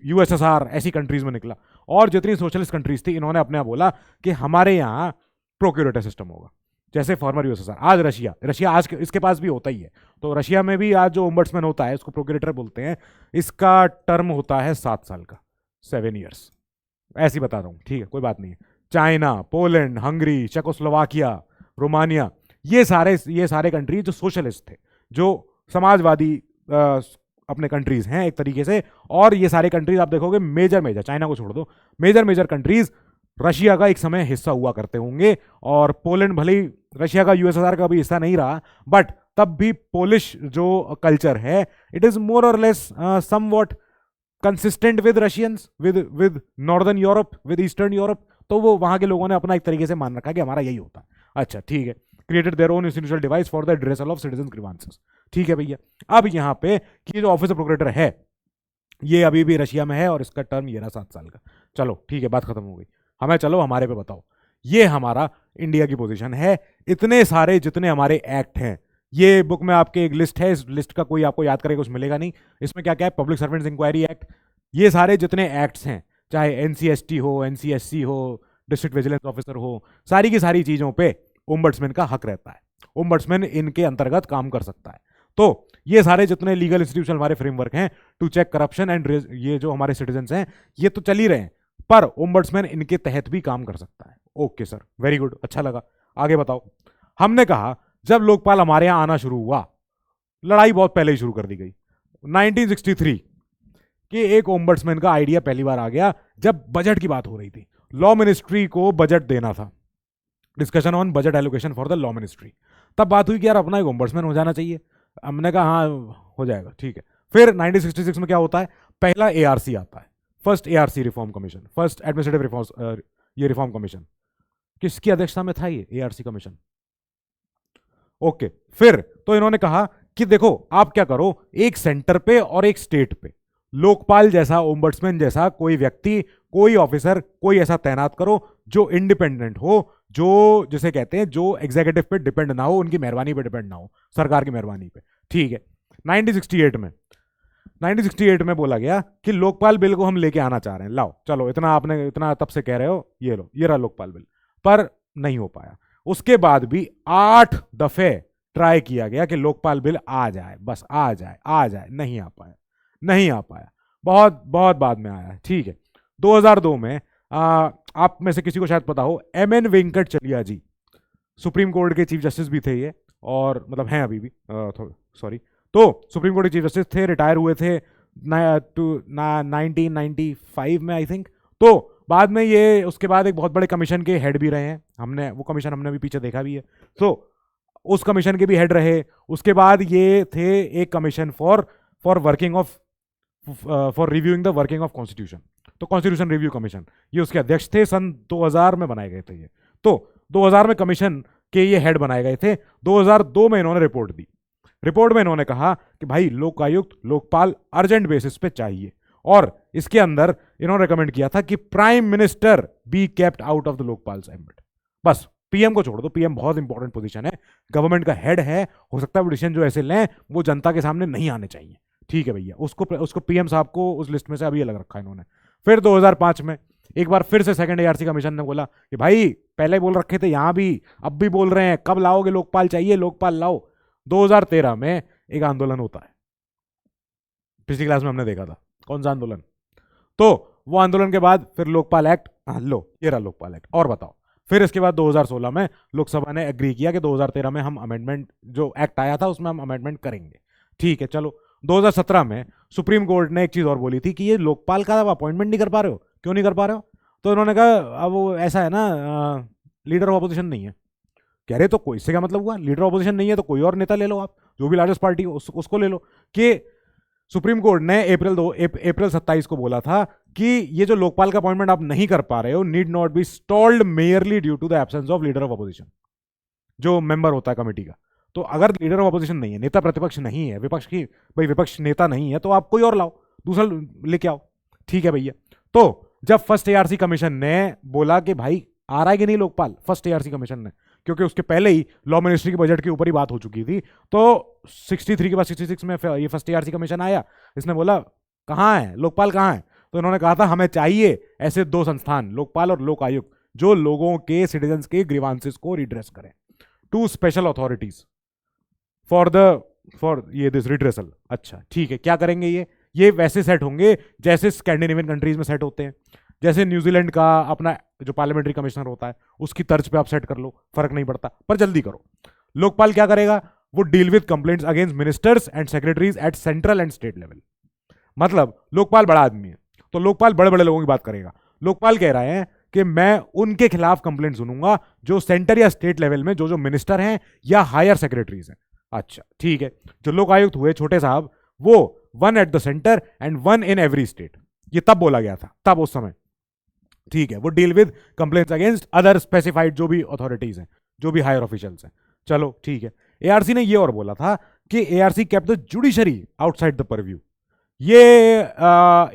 S1: यूएसएसआर ऐसी कंट्रीज में निकला, और जितनी सोशलिस्ट कंट्रीज थी इन्होंने अपने आप बोला कि हमारे यहाँ प्रोक्यूरेटर सिस्टम होगा। जैसे फॉर्मर यूएसएसआर, आज रशिया आज इसके पास भी होता ही है। तो रशिया में भी आज जो ओम्बड्समैन होता है, इसको प्रोक्यूरेटर बोलते हैं, इसका टर्म होता है 7 साल का, 7 ईयर्स। ऐसी बता रहा हूँ, ठीक है, कोई बात नहीं है। China, Poland, Hungary, Czechoslovakia, Romania, ये सारे कंट्री जो सोशलिस्ट थे, जो समाजवादी अपने कंट्रीज हैं एक तरीके से। और ये सारे कंट्रीज आप देखोगे मेजर, चाइना को छोड़ दो, मेजर कंट्रीज रशिया का एक समय हिस्सा हुआ करते होंगे। और पोलैंड भले ही रशिया का, यूएसएसआर का भी हिस्सा नहीं रहा, बट तब भी पोलिश जो कल्चर है, इट इज मोर और less somewhat consistent with Russians, with northern Europe, with eastern Europe. तो वो वहां के लोगों ने अपना एक तरीके से मान रखा कि हमारा यही होता है। अच्छा ठीक है, created their own institutional device for the addressal of citizen grievances. ठीक है भैया। अब यहाँ पे कि ये जो ऑफिस ऑफ प्रोक्रेटर है ये अभी भी रशिया में है और इसका टर्म ये रहा 7 साल का। चलो ठीक है, बात खत्म हो गई। हमें चलो हमारे पे बताओ। ये हमारा इंडिया की पोजीशन है। इतने सारे जितने हमारे एक्ट हैं, ये बुक में आपके एक लिस्ट है, इस लिस्ट का कोई आपको याद करेगा कुछ मिलेगा नहीं। इसमें क्या क्या है, पब्लिक सर्वेंट्स इंक्वायरी एक्ट, ये सारे जितने एक्ट्स हैं, चाहे एनसीएसटी हो, एनसीएससी हो, डिस्ट्रिक्ट विजिलेंस ऑफिसर हो, सारी की सारी चीजों पे ओम्बड्समैन का हक रहता है। ओम्बड्समैन इनके अंतर्गत काम कर सकता है। तो ये सारे जितने लीगल इंस्टीट्यूशन हमारे फ्रेमवर्क हैं टू चेक करप्शन एंड ये जो हमारे सिटीजन्स हैं ये तो चल ही रहे हैं, पर ओम्बड्समैन इनके तहत भी काम कर सकता है। ओके सर, वेरी गुड, अच्छा लगा। आगे बताओ। हमने कहा जब लोकपाल हमारे यहां आना शुरू हुआ, लड़ाई बहुत पहले ही शुरू कर दी गई। 1963 कि एक ओम्बड्समैन का आइडिया पहली बार आ गया जब बजट की बात हो रही थी। लॉ मिनिस्ट्री को बजट देना था, discussion on budget allocation for the law ministry. तब बात हुई कि यार अपना एक ओम्बड्समैन हो जाना चाहिए। हमने कहा हाँ हो जाएगा, ठीक है। फिर 1966 में क्या होता है, पहला एआरसी आता है, first ARC reform commission, first administrative reform, ये रिफॉर्म कमीशन किसकी अध्यक्षता में था, ये एआरसी कमीशन। ओके, फिर तो इन्होंने कहा कि देखो आप क्या करो, एक सेंटर पे और एक स्टेट पे लोकपाल जैसा, ओम्बड्समैन जैसा कोई व्यक्ति, कोई ऑफिसर, कोई ऐसा तैनात करो जो इंडिपेंडेंट हो, जो जिसे कहते हैं जो एग्जीक्यूटिव पे डिपेंड ना हो, उनकी मेहरबानी पे डिपेंड ना हो, सरकार की मेहरबानी पे। ठीक है। 1968 में बोला गया कि लोकपाल बिल को हम लेके आना चाह रहे हैं, लाओ चलो, इतना आपने इतना तब से कह रहे हो, ये लो, ये रहा लोकपाल बिल, पर नहीं हो पाया। उसके बाद भी 8 दफे ट्राई किया गया कि लोकपाल बिल आ जाए, बस आ जाए आ जाए, नहीं आ पाया, नहीं आ पाया, बहुत बहुत बाद में आया। ठीक है। 2002 में आप में से किसी को शायद पता हो, एमएन वेंकटचलिया जी, सुप्रीम कोर्ट के चीफ जस्टिस भी थे ये, और मतलब हैं अभी भी, सॉरी, तो सुप्रीम कोर्ट के चीफ जस्टिस थे, रिटायर हुए थे 1995 में आई थिंक। तो बाद में ये उसके बाद एक बहुत बड़े कमीशन के हेड भी रहे हैं, हमने वो कमीशन हमने भी पीछे देखा भी है। तो उस कमीशन के भी हेड रहे। उसके बाद ये थे एक commission for working of for reviewing the working of constitution, तो कॉन्स्टिट्यूशन रिव्यू कमीशन, ये उसके अध्यक्ष थे। सन 2000 में बनाए गए थे ये। तो 2000 में कमीशन के ये हेड बनाए गए थे। 2002 में इन्होंने रिपोर्ट दी। रिपोर्ट में इन्होंने कहा कि भाई लोकायुक्त, लोकपाल अर्जेंट बेसिस पे चाहिए, और इसके अंदर इन्होंने रेकमेंड किया था कि prime minister be kept out of the Lokpal ambit. बस पीएम को छोड़ दो, पीएम बहुत इंपॉर्टेंट पोजीशन है, गवर्नमेंट का हेड है, हो सकता है वो डिसीजन जो ऐसे लें वो जनता के सामने नहीं आने चाहिए। ठीक है भैया, उसको पीएम साहब को उस लिस्ट में से अभी अलग रखा है इन्होंने। फिर 2005 में एक बार फिर से सेकंड एआरसी कमीशन ने बोला कि भाई पहले बोल रखे थे, यहां भी अब भी बोल रहे हैं, कब लाओगे लोकपाल, चाहिए लोकपाल लाओ। 2013 में एक आंदोलन होता है, पिछली क्लास में हमने देखा था कौन सा आंदोलन। तो वो आंदोलन के बाद फिर लोकपाल एक्ट, लो ये रहा लोकपाल एक्ट। और बताओ, फिर इसके बाद 2016 में लोकसभा ने एग्री किया कि 2013 में हम अमेंडमेंट, जो एक्ट आया था उसमें हम अमेंडमेंट करेंगे। ठीक है, चलो 2017 में सुप्रीम कोर्ट ने एक चीज और बोली थी कि ये लोकपाल का आप अपॉइंटमेंट नहीं कर पा रहे हो, क्यों नहीं कर पा रहे हो? तो इन्होंने कहा अब वो ऐसा है ना, लीडर ऑफ अपोजिशन नहीं है। कह रहे तो कोई, इससे क्या मतलब हुआ, लीडर ऑफ अपोजिशन नहीं है तो कोई और नेता ले लो, आप जो भी लार्जेस्ट पार्टी हो उसको ले लो। कि सुप्रीम कोर्ट ने अप्रैल 27 को बोला था कि ये जो लोकपाल का अपॉइंटमेंट आप नहीं कर पा रहे हो, need not be stalled merely due to the absence of leader of opposition, जो मेंबर होता है कमेटी का। तो अगर लीडर ऑफ अपोजिशन नहीं है, नेता प्रतिपक्ष नहीं है, विपक्ष की भाई विपक्ष नेता नहीं है, तो आप कोई और लाओ, दूसरा लेके आओ। ठीक है भैया। तो जब फर्स्ट एआरसी कमीशन ने बोला कि भाई आ रहा है कि नहीं लोकपाल, फर्स्ट एआरसी कमीशन ने, क्योंकि उसके पहले ही लॉ मिनिस्ट्री के बजट के ऊपर ही बात हो चुकी थी, तो 63 के बाद 66 में ये फर्स्ट एआरसी कमीशन आया। इसने बोला कहाँ है लोकपाल, कहाँ है? तो इन्होंने कहा था हमें चाहिए ऐसे 2 संस्थान, लोकपाल और लोक आयुक्त, जो लोगों के, सिटीजन्स के ग्रीवांसेस को रिड्रेस करें। 2 स्पेशल अथॉरिटीज फॉर ये दिस रिड्रेसल। अच्छा ठीक है, क्या करेंगे ये वैसे सेट होंगे जैसे स्कैंडिनेवियन कंट्रीज में सेट होते हैं, जैसे न्यूजीलैंड का अपना जो पार्लियामेंट्री कमिश्नर होता है उसकी तर्ज पे आप सेट कर लो, फर्क नहीं पड़ता, पर जल्दी करो। लोकपाल क्या करेगा, वो deal with complaints against ministers and secretaries at central and state level. मतलब लोकपाल बड़ा आदमी है, तो लोकपाल बड़े बड़े लोगों की बात करेगा। लोकपाल कह रहे हैं कि मैं उनके खिलाफ कंप्लेंट सुनूंगा जो सेंटर या स्टेट लेवल में जो मिनिस्टर हैं या हायर सेक्रेटरीज हैं। अच्छा ठीक है, जो लोक आयुक्त हुए छोटे साहब, वो 1 eight the centre and 1 in every state, ये तब बोला गया था, तब उस समय। ठीक है, वो deal with complaints against other specified जो भी अथॉरिटीज हैं, जो भी हायर ऑफिशियल्स हैं। चलो ठीक है। एआरसी ने ये और बोला था कि ARC kept the judiciary outside the purview. ये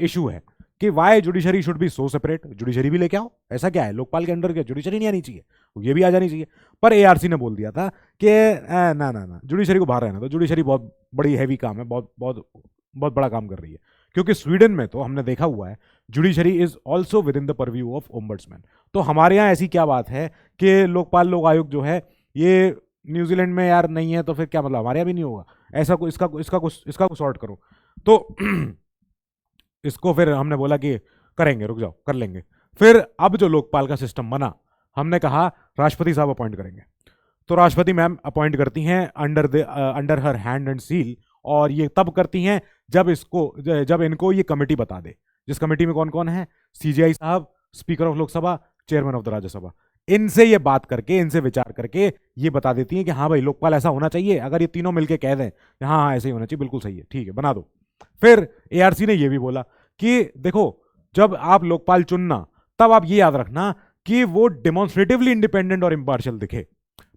S1: इशू है कि why judiciary should be so separate. Judiciary भी लेके आओ, ऐसा क्या है, लोकपाल के अंडर क्या जुडिशरी नहीं आनी चाहिए, ये भी आ जानी चाहिए। पर एआरसी ने बोल दिया था कि ना ना ना, जुडिशरी को बाहर रहना दो, जुडिशरी बहुत बड़ी हैवी काम है, बहुत बहुत बहुत बड़ा काम कर रही है। क्योंकि स्वीडन में तो हमने देखा हुआ है judiciary is also with in the purview of ombudsman. तो हमारे यहाँ ऐसी क्या बात है कि लोकपाल लोक आयोग जो है ये न्यूजीलैंड में यार नहीं है, तो फिर क्या मतलब हमारे यहाँ भी नहीं होगा? ऐसा कुछ इसका कुछ सॉर्ट करो। तो इसको फिर हमने बोला कि करेंगे, रुक जाओ कर लेंगे। फिर अब जो लोकपाल का सिस्टम बना, हमने कहा राष्ट्रपति साहब अपॉइंट करेंगे। तो राष्ट्रपति मैम अपॉइंट करती हैं under her hand and seal, और ये तब करती हैं जब इनको ये कमेटी बता दे, जिस कमेटी में कौन कौन है, सीजीआई साहब, speaker of Lok Sabha, chairman of the Rajya Sabha, इनसे ये बात करके, इनसे विचार करके ये बता देती हैं कि हाँ भाई लोकपाल ऐसा होना चाहिए। अगर ये तीनों मिलके कह दें हाँ हाँ ऐसे ही होना चाहिए, बिल्कुल सही है, ठीक है बना दो। फिर एआरसी ने ये भी बोला कि देखो जब आप लोकपाल चुनना, तब आप ये याद रखना कि वो डेमोन्स्ट्रेटिवली इंडिपेंडेंट और इम्पार्शियल दिखे।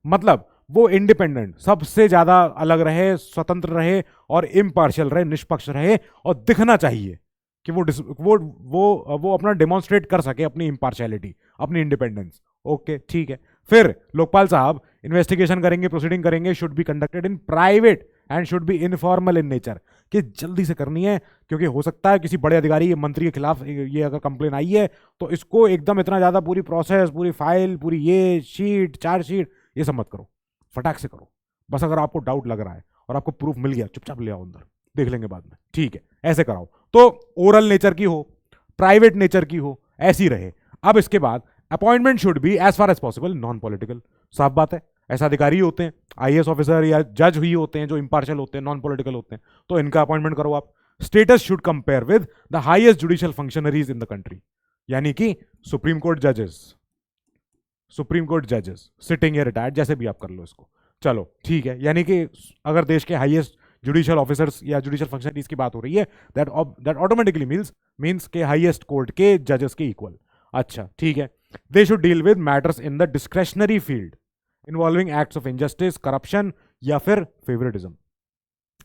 S1: मतलब वो इंडिपेंडेंट, सबसे ज्यादा अलग रहे, स्वतंत्र रहे और इम्पार्शियल रहे, निष्पक्ष रहे, और दिखना चाहिए कि वो अपना डेमोन्स्ट्रेट कर सके अपनी इम्पार्शियलिटी, अपनी इंडिपेंडेंस। ओके ठीक है। फिर लोकपाल साहब इन्वेस्टिगेशन करेंगे, प्रोसीडिंग करेंगे, should be conducted in private and should be informal in nature, कि जल्दी से करनी है, क्योंकि हो सकता है किसी बड़े अधिकारी, मंत्री के खिलाफ ये अगर कंप्लेन आई है तो इसको एकदम इतना ज्यादा पूरी प्रोसेस, पूरी फाइल, पूरी ये शीट, चार्जशीट, ये सब मत करो, फटाक से करो। बस अगर आपको डाउट लग रहा है और आपको प्रूफ मिल गया, चुपचाप ले आओ अंदर, देख लेंगे बाद में, ठीक है ऐसे कराओ। तो ओरल नेचर की हो, प्राइवेट नेचर की हो, ऐसी रहे। अब इसके बाद appointment should be as far as possible non political. साफ बात है, ऐसा अधिकारी होते हैं, आईएएस ऑफिसर या जज ही होते हैं जो इंपार्शियल होते हैं, नॉन पॉलिटिकल होते हैं, तो इनका अपॉइंटमेंट करो आप। Status should compare with the highest judicial functionaries in the country, यानी कि सुप्रीम कोर्ट जजेस सिटिंग या रिटायर्ड, जैसे भी आप कर लो इसको। चलो ठीक है, यानी कि अगर देश के हाईएस्ट जुडिशियल ऑफिसर्स या जुडिशियल फंक्शनरीज की बात हो रही है, दैट ऑटोमेटिकली मींस के हाईएस्ट कोर्ट के जजेस के इक्वल। अच्छा ठीक है। They should deal with matters in the discretionary field involving acts of injustice, corruption या फिर फेवरेटिज्म।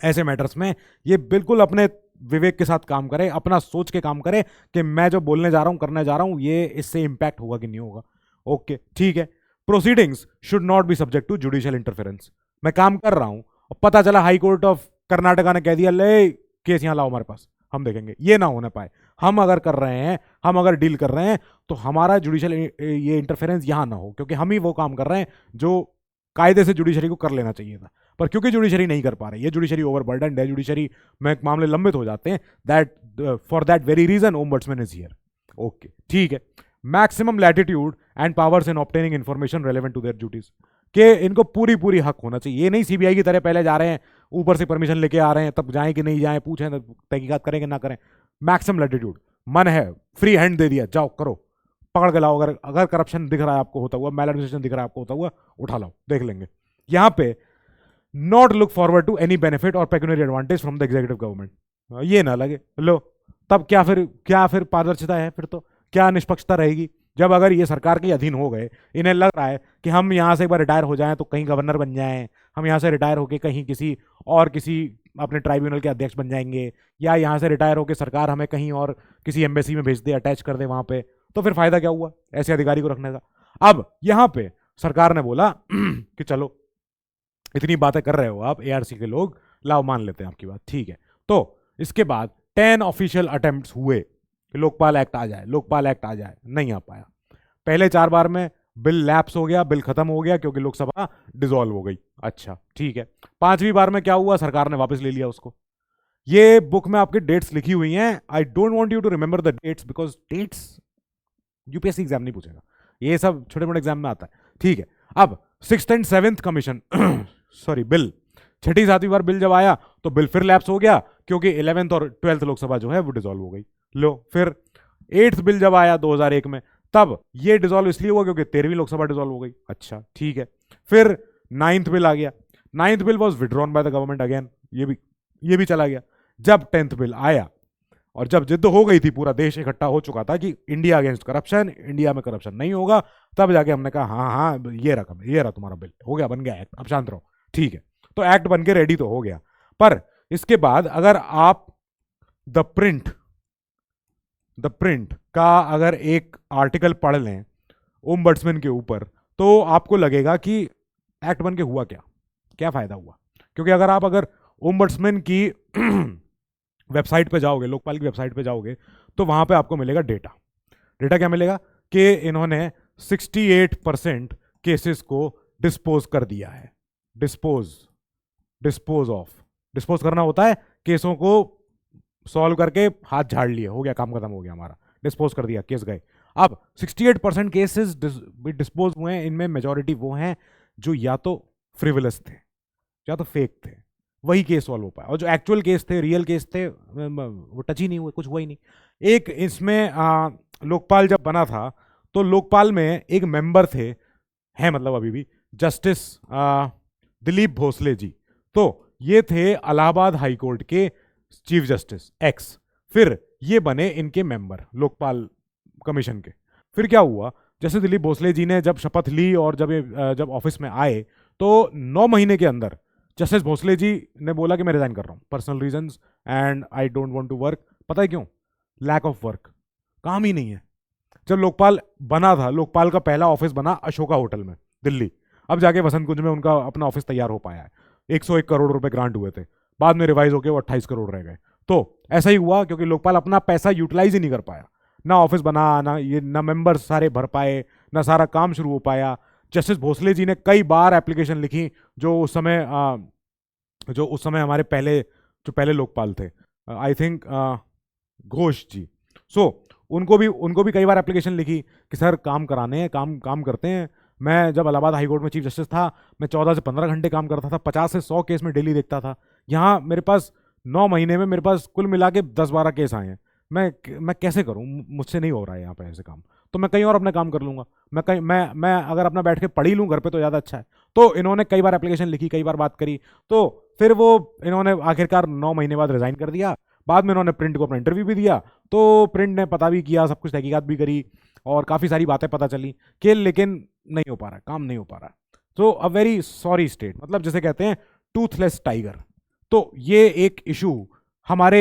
S1: ऐसे मैटर्स में ये बिल्कुल अपने विवेक के साथ काम करे, अपना सोच के काम करे कि मैं जो बोलने जा रहा हूं, करने जा रहा हूं, ये इससे इंपैक्ट होगा कि नहीं होगा। ओके ठीक है। Proceedings should not be subject to judicial interference. मैं काम कर रहा हूं और पता चला हाई कोर्ट ऑफ कर्नाटका ने कह दिया ले केस यहां लाओ हमारे पास, हम देखेंगे, ये ना होने पाए। हम अगर कर रहे हैं, हम अगर डील कर रहे हैं, तो हमारा जुडिशियल ये इंटरफेरेंस यहां ना हो, क्योंकि हम ही वो काम कर रहे हैं जो कायदे से जुडिशरी को कर लेना चाहिए था। पर क्योंकि जुडिशरी नहीं कर पा रही है, जुडिशरी ओवरबर्डन्ड है, जुडिशरी में मामले लंबित हो जाते हैं, for that very reason ombudsman is here. Okay ठीक है। Maximum latitude and powers in obtaining information relevant to their duties, कि इनको पूरी पूरी हक होना चाहिए। ये नहीं सीबीआई की तरह पहले जा रहे हैं, ऊपर से परमिशन लेके आ रहे हैं, तब जाएं कि नहीं जाएं, पूछें तहकीकात करें कि ना करें। मैक्सिमम लैटिट्यूड, मन है फ्री हैंड दे दिया, जाओ करो, पकड़ के लाओ। अगर करप्शन दिख रहा है आपको होता हुआ, मैल एडमिनिस्ट्रेशन दिख रहा है आपको होता हुआ, उठा लाओ, देख लेंगे। यहां पे not look forward to any benefit और pecuniary advantage from the executive government, ये ना लगे लो, तब क्या फिर पारदर्शिता है, फिर तो क्या निष्पक्षता रहेगी? जब अगर ये सरकार के अधीन हो गए, इन्हें लग रहा है कि हम यहाँ से एक बार रिटायर हो जाएं तो कहीं गवर्नर बन जाएं, हम यहाँ से रिटायर होकर कहीं किसी अपने ट्राइब्यूनल के अध्यक्ष बन जाएंगे, या यहाँ से रिटायर होकर सरकार हमें कहीं और किसी एम्बेसी में भेज दे, अटैच कर दे वहाँ पे, तो फिर फायदा क्या हुआ ऐसे अधिकारी को रखने का? अब यहाँ पे सरकार ने बोला कि चलो इतनी बातें कर रहे हो आप एआरसी के लोग, लाओ मान लेते हैं आपकी बात, ठीक है। तो इसके बाद 10 ऑफिशियल अटेम्प्ट्स हुए कि लोकपाल एक्ट आ जाए, लोकपाल एक्ट आ जाए, नहीं आ पाया। पहले 4 बार में बिल लैप्स हो गया, बिल खत्म हो गया क्योंकि लोकसभा डिसॉल्व हो गई। अच्छा ठीक है। 5वीं बार में क्या हुआ, सरकार ने वापस ले लिया उसको। ये बुक में आपके डेट्स लिखी हुई हैं, I don't want you to remember the dates, because dates UPSC exam नहीं पूछेगा, ये सब छोटे मोटे एग्जाम में आता है, ठीक है। अब 6th and 7th commission sorry bill, 6ठी 7वीं बार बिल जब आया तो बिल फिर लैप्स हो गया क्योंकि 11th और 12th लोकसभा जो है वो डिसॉल्व हो गई। लो फिर 8th बिल जब आया 2001 में, तब ये डिसॉल्व इसलिए हुआ क्योंकि 13वीं लोकसभा डिसॉल्व हो गई। अच्छा ठीक है। फिर 9th बिल आ गया, 9th bill was withdrawn bye the government again, ये भी चला गया। जब 10th बिल आया, और जब जिद हो गई थी, पूरा देश इकट्ठा हो चुका था कि इंडिया अगेंस्ट करप्शन, इंडिया में करप्शन नहीं होगा, तब जाके हमने कहा हाँ हाँ ये रकम, ये रहा तुम्हारा बिल, हो गया, बन गया एक्ट, अब शांत रहो। ठीक है, तो एक्ट बन के रेडी तो हो गया। पर इसके बाद अगर आप द प्रिंट का अगर एक आर्टिकल पढ़ लें ओम्बड्समैन के ऊपर, तो आपको लगेगा कि एक्ट बन के हुआ क्या, क्या फायदा हुआ। क्योंकि अगर ओम्बड्समैन की वेबसाइट पे जाओगे, लोकपाल की वेबसाइट पे जाओगे, तो वहां पे आपको मिलेगा डेटा। डेटा क्या मिलेगा कि इन्होंने 68% केसेस को डिस्पोज कर दिया है। डिस्पोज करना होता है केसों को सॉल्व करके हाथ झाड़ लिए, हो गया, काम खत्म हो गया हमारा, डिस्पोज कर दिया, केस गए। अब 68% केसेस डिस्पोज हुए हैं, इनमें मेजॉरिटी वो हैं जो या तो फ्रिवलस थे या तो फेक थे, वही केस सॉल्व हो पाया। और जो एक्चुअल केस थे, रियल केस थे, वो टच ही नहीं हुए, कुछ हुआ ही नहीं। एक इसमें लोकपाल जब बना था, तो लोकपाल में एक मेंबर थे, हैं मतलब अभी भी, जस्टिस दिलीप भोसले जी। तो ये थे इलाहाबाद हाई कोर्ट के चीफ जस्टिस एक्स। फिर ये बने इनके मेंबर लोकपाल कमीशन के। फिर क्या हुआ, जैसे दिलीप भोसले जी ने जब शपथ ली और जब ऑफिस में आए, तो 9 महीने के अंदर जस्टिस भोसले जी ने बोला कि मैं रिजाइन कर रहा हूँ, personal reasons and I don't want to work. पता है क्यों? लैक ऑफ वर्क, काम ही नहीं है। जब लोकपाल बना था, लोकपाल का पहला ऑफिस बना अशोका होटल में दिल्ली, अब जाके वसंत कुंज में उनका अपना ऑफिस तैयार हो पाया है। 101 करोड़ रुपए ग्रांट हुए थे, बाद में रिवाइज होकर वो 28 करोड़ रह गए। तो ऐसा ही हुआ क्योंकि लोकपाल अपना पैसा यूटिलाइज ही नहीं कर पाया, ना ऑफिस बना, ना मेंबर सारे भर पाए, ना सारा काम शुरू हो पाया। जस्टिस भोसले जी ने कई बार एप्लीकेशन लिखी, जो उस समय हमारे पहले लोकपाल थे, आई थिंक घोष जी। उनको भी कई बार एप्लीकेशन लिखी कि सर काम कराने हैं, काम करते हैं। मैं जब इलाहाबाद हाई कोर्ट में चीफ जस्टिस था, मैं 14 से 15 घंटे काम करता था, 50 से 100 केस में डेली देखता था। यहाँ मेरे पास 9 महीने में मेरे पास कुल मिला के 10-12 केस आए हैं। मैं कैसे करूँ? मुझसे नहीं हो रहा है यहाँ पे ऐसे काम, तो मैं कहीं और अपना काम कर लूँगा। मैं अगर अपना बैठ के पढ़ ही लूँ घर पे तो ज़्यादा अच्छा है। तो इन्होंने कई बार एप्लीकेशन लिखी, कई बार बात करी, तो फिर इन्होंने आखिरकार 9 महीने बाद रिजाइन कर दिया। बाद में इन्होंने प्रिंट को अपना इंटरव्यू भी दिया, तो प्रिंट ने पता भी किया, सब कुछ तहकीकात भी करी, और काफ़ी सारी बातें पता चली कि लेकिन नहीं हो पा रहा, काम नहीं हो पा रहा। तो अ वेरी सॉरी स्टेट, मतलब जिसे कहते हैं टूथलेस टाइगर। तो ये एक इशू हमारे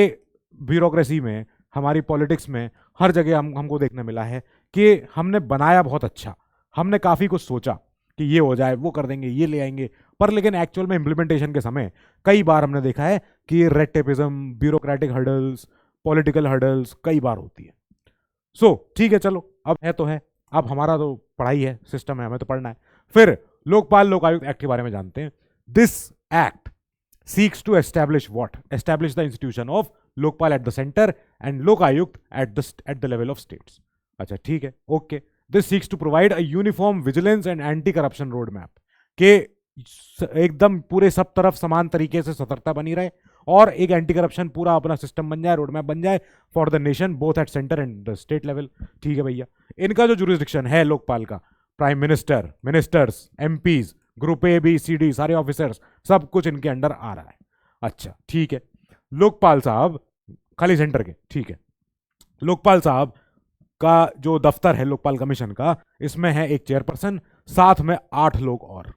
S1: ब्यूरोक्रेसी में, हमारी पॉलिटिक्स में, हर जगह हमको देखने मिला है कि हमने बनाया बहुत अच्छा, हमने काफ़ी कुछ सोचा कि ये हो जाए, वो कर देंगे, ये ले आएंगे, पर लेकिन एक्चुअल में इम्प्लीमेंटेशन के समय कई बार हमने देखा है कि red tapism, bureaucratic hurdles, political hurdles कई बार होती है। ठीक है, चलो, अब है तो है, अब हमारा तो पढ़ाई है, सिस्टम है, हमें तो पढ़ना है। फिर लोकपाल लोकायुक्त एक्ट के बारे में जानते हैं। This act seeks to establish the institution of Lokpal at the centre and Lokayukta at the level of states. अच्छा, ठीक है, okay. This seeks to provide a uniform vigilance and anti corruption road map, के एकदम पूरे सब तरफ समान तरीके से सतर्कता बनी रहे और एक एंटी करप्शन पूरा अपना सिस्टम बन जाए, रोड मैप बन जाए for the nation, both at centre and the state level. ठीक है भैया, इनका जो जुरिस्डिक्शन है लोकपाल का, prime minister, ministers, MPs, group A B C D, सारे ऑफिसर्स, सब कुछ इनके अंडर आ रहा है। अच्छा, ठीक है। लोकपाल साहब खाली सेंटर के, ठीक है। लोकपाल साहब का जो दफ्तर है लोकपाल कमीशन का, इसमें है एक चेयरपर्सन, साथ में 8 लोग और,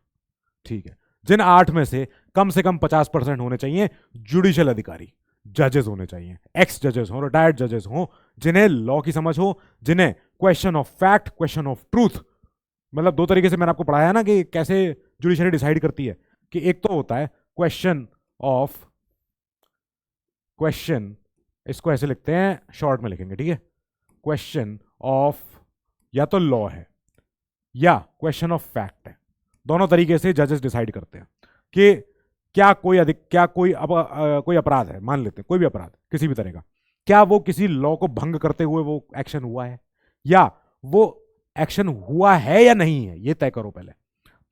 S1: ठीक है, जिन 8 में से कम 50% होने चाहिए जुडिशियल अधिकारी, जजेस होने चाहिए, एक्स जजेस हो, रिटायर्ड जजेस हो, जिन्हें लॉ की समझ हो, जिन्हें question of fact, question of truth, मतलब 2 तरीके से मैंने आपको पढ़ाया ना कि कैसे जुडिशरी डिसाइड करती है, कि एक तो होता है क्वेश्चन, इसको ऐसे लिखते हैं, शॉर्ट में लिखेंगे, ठीक है, क्वेश्चन ऑफ या तो लॉ है या क्वेश्चन ऑफ फैक्ट है। दोनों तरीके से जजेस डिसाइड करते हैं कि कोई अपराध है, मान लेते हैं कोई भी अपराध किसी भी तरह का, क्या वो किसी लॉ को भंग करते हुए वो एक्शन हुआ है, या वो एक्शन हुआ है या नहीं है, ये तय करो पहले।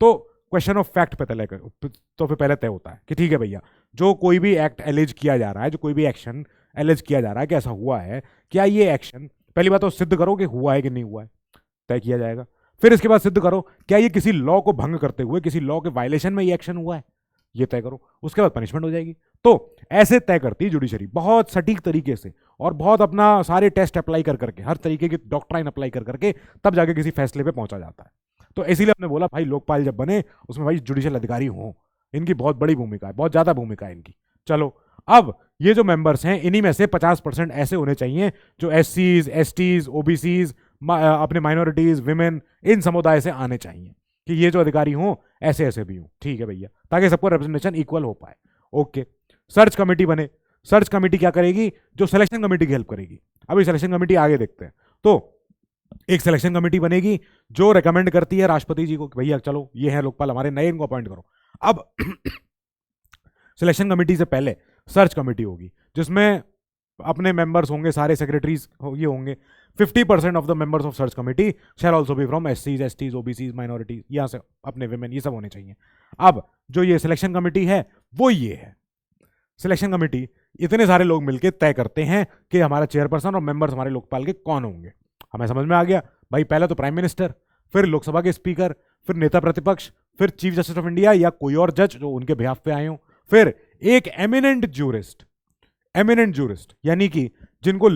S1: तो क्वेश्चन ऑफ फैक्ट पे तय करो, तो फिर पहले तय होता है कि ठीक है भैया, जो कोई भी एक्ट एलिज किया जा रहा है, जो कोई भी एक्शन एलिज किया जा रहा है कि ऐसा हुआ है, क्या ये एक्शन, पहली बात तो सिद्ध करो कि हुआ है कि नहीं हुआ है, तय किया जाएगा। फिर इसके बाद सिद्ध करो क्या ये किसी लॉ को भंग करते हुए, किसी लॉ के वायलेशन में ये एक्शन हुआ है, ये तय करो, उसके बाद पनिशमेंट हो जाएगी। तो ऐसे तय करती है जुडिशरी बहुत सटीक तरीके से, और बहुत अपना सारे टेस्ट अप्लाई कर करके, हर तरीके की डॉक्ट्राइन अप्लाई कर करके तब जाके किसी फैसले पे पहुंचा जाता है। तो इसीलिए हमने बोला भाई लोकपाल जब बने उसमें भाई जुडिशियल अधिकारी हों, इनकी बहुत बड़ी भूमिका है, बहुत ज्यादा भूमिका है इनकी। चलो अब ये जो मेंबर्स हैं इन्हीं में से 50% ऐसे होने चाहिए जो SCs, STs, OBCs, अपने माइनॉरिटीज, विमेन, इन समुदाय से आने चाहिए, कि ये जो अधिकारी हों ऐसे ऐसे भी हों। ठीक है भैया, ताकि सबको रिप्रेजेंटेशन इक्वल हो पाए। ओके, सर्च कमेटी बने। सर्च कमेटी क्या करेगी? जो सिलेक्शन कमेटी की हेल्प करेगी। अभी सिलेक्शन कमेटी आगे देखते हैं। तो एक सिलेक्शन कमेटी बनेगी जो रेकमेंड करती है राष्ट्रपति जी को कि भैया चलो ये है लोकपाल हमारे नए, इनको अपॉइंट करो। अब सिलेक्शन कमेटी से पहले सर्च कमेटी होगी जिसमें अपने मेंबर्स होंगे, सारे सेक्रेटरीज ये होंगे। 50% of the members of search committee shall also be from SCs, STs, OBCs, minorities, यहाँ से अपने विमेन, ये सब होने चाहिए। अब जो ये सिलेक्शन कमेटी है वो ये है, सिलेक्शन कमेटी इतने सारे लोग मिलकर तय करते हैं कि हमारा चेयरपर्सन और मेंबर्स हमारे लोकपाल के कौन होंगे। हमें समझ में आ गया भाई, पहले तो प्राइम मिनिस्टर, फिर लोकसभा के स्पीकर, फिर नेता प्रतिपक्ष, फिर चीफ जस्टिस ऑफ इंडिया या कोई और जज जो उनके बिहाफ पे आए हो, फिर एक एमिनेंट जूरिस्ट। एमिनेंट जूरिस्ट यानी कि जिनको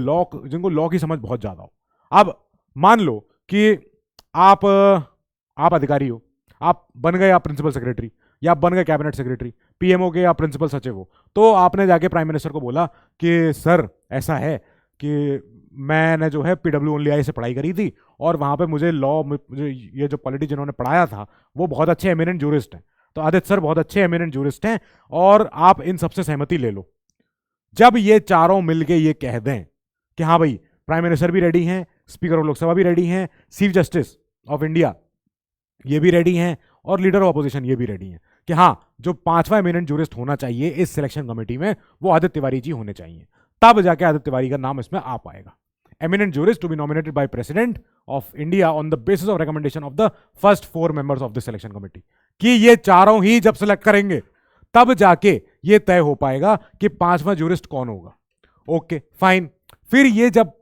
S1: लॉ की समझ बहुत ज्यादा हो। अब मान लो कि आप अधिकारी हो, आप बन गए आप प्रिंसिपल सेक्रेटरी, या आप बन गए कैबिनेट सेक्रेटरी, PMO के या प्रिंसिपल सचिव हो। तो आपने जाके प्राइम मिनिस्टर को बोला कि सर ऐसा है कि मैंने जो है PWI से पढ़ाई करी थी, और वहाँ पे मुझे ये जो पॉलिटी जिन्होंने पढ़ाया था वो बहुत अच्छे एमिनेंट जूरिस्ट हैं, तो आदित्य सर बहुत अच्छे एमिनेंट जूरिस्ट हैं और आप इन सबसे सहमति ले लो। जब ये चारों मिलके ये कह दें कि हाँ भाई प्राइम मिनिस्टर भी रेडी हैं, स्पीकर ऑफ लोकसभा भी रेडी हैं, चीफ जस्टिस ऑफ इंडिया ये भी रेडी हैं, और लीडर ऑफ अपोजिशन ये भी रेडी हैं कि हाँ जो 5वां एमिनेंट जूरिस्ट होना चाहिए इस सिलेक्शन कमेटी में वो आदित्य तिवारी जी होने चाहिए, तब जाके आदित्य तिवारी का नाम इसमें आ पाएगा। Eminent jurist to be nominated by president of India on the basis of recommendation of the first 4 members of the selection committee, कि ये चारों ही जब सिलेक्ट करेंगे तब जाके ये तय हो पाएगा कि 5वां जूरिस्ट कौन होगा। ओके फाइन, फिर ये जब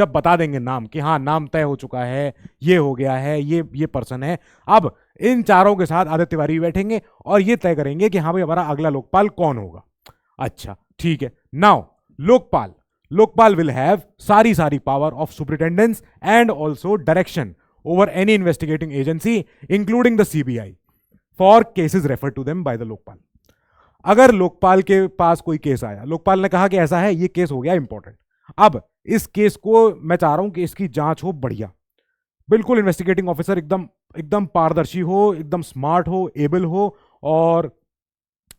S1: बता देंगे नाम कि हाँ नाम तय हो चुका है, ये हो गया है, ये पर्सन है, अब इन चारों के साथ आदित्य तिवारी बैठेंगे और ये तय करेंगे कि हाँ भाई हमारा अगला लोकपाल कौन होगा। अच्छा ठीक है, नाउ लोकपाल विल हैव सारी power of superintendence and also direction over any investigating agency including the CBI for cases refer to them by the Lokpal. अगर लोकपाल के पास कोई केस आया, लोकपाल ने कहा कि ऐसा है, ये केस हो गया इंपॉर्टेंट, अब इस केस को मैं चाह रहा हूं कि इसकी जांच हो बढ़िया, बिल्कुल इन्वेस्टिगेटिंग ऑफिसर एकदम पारदर्शी हो, एकदम स्मार्ट हो, एबल हो, और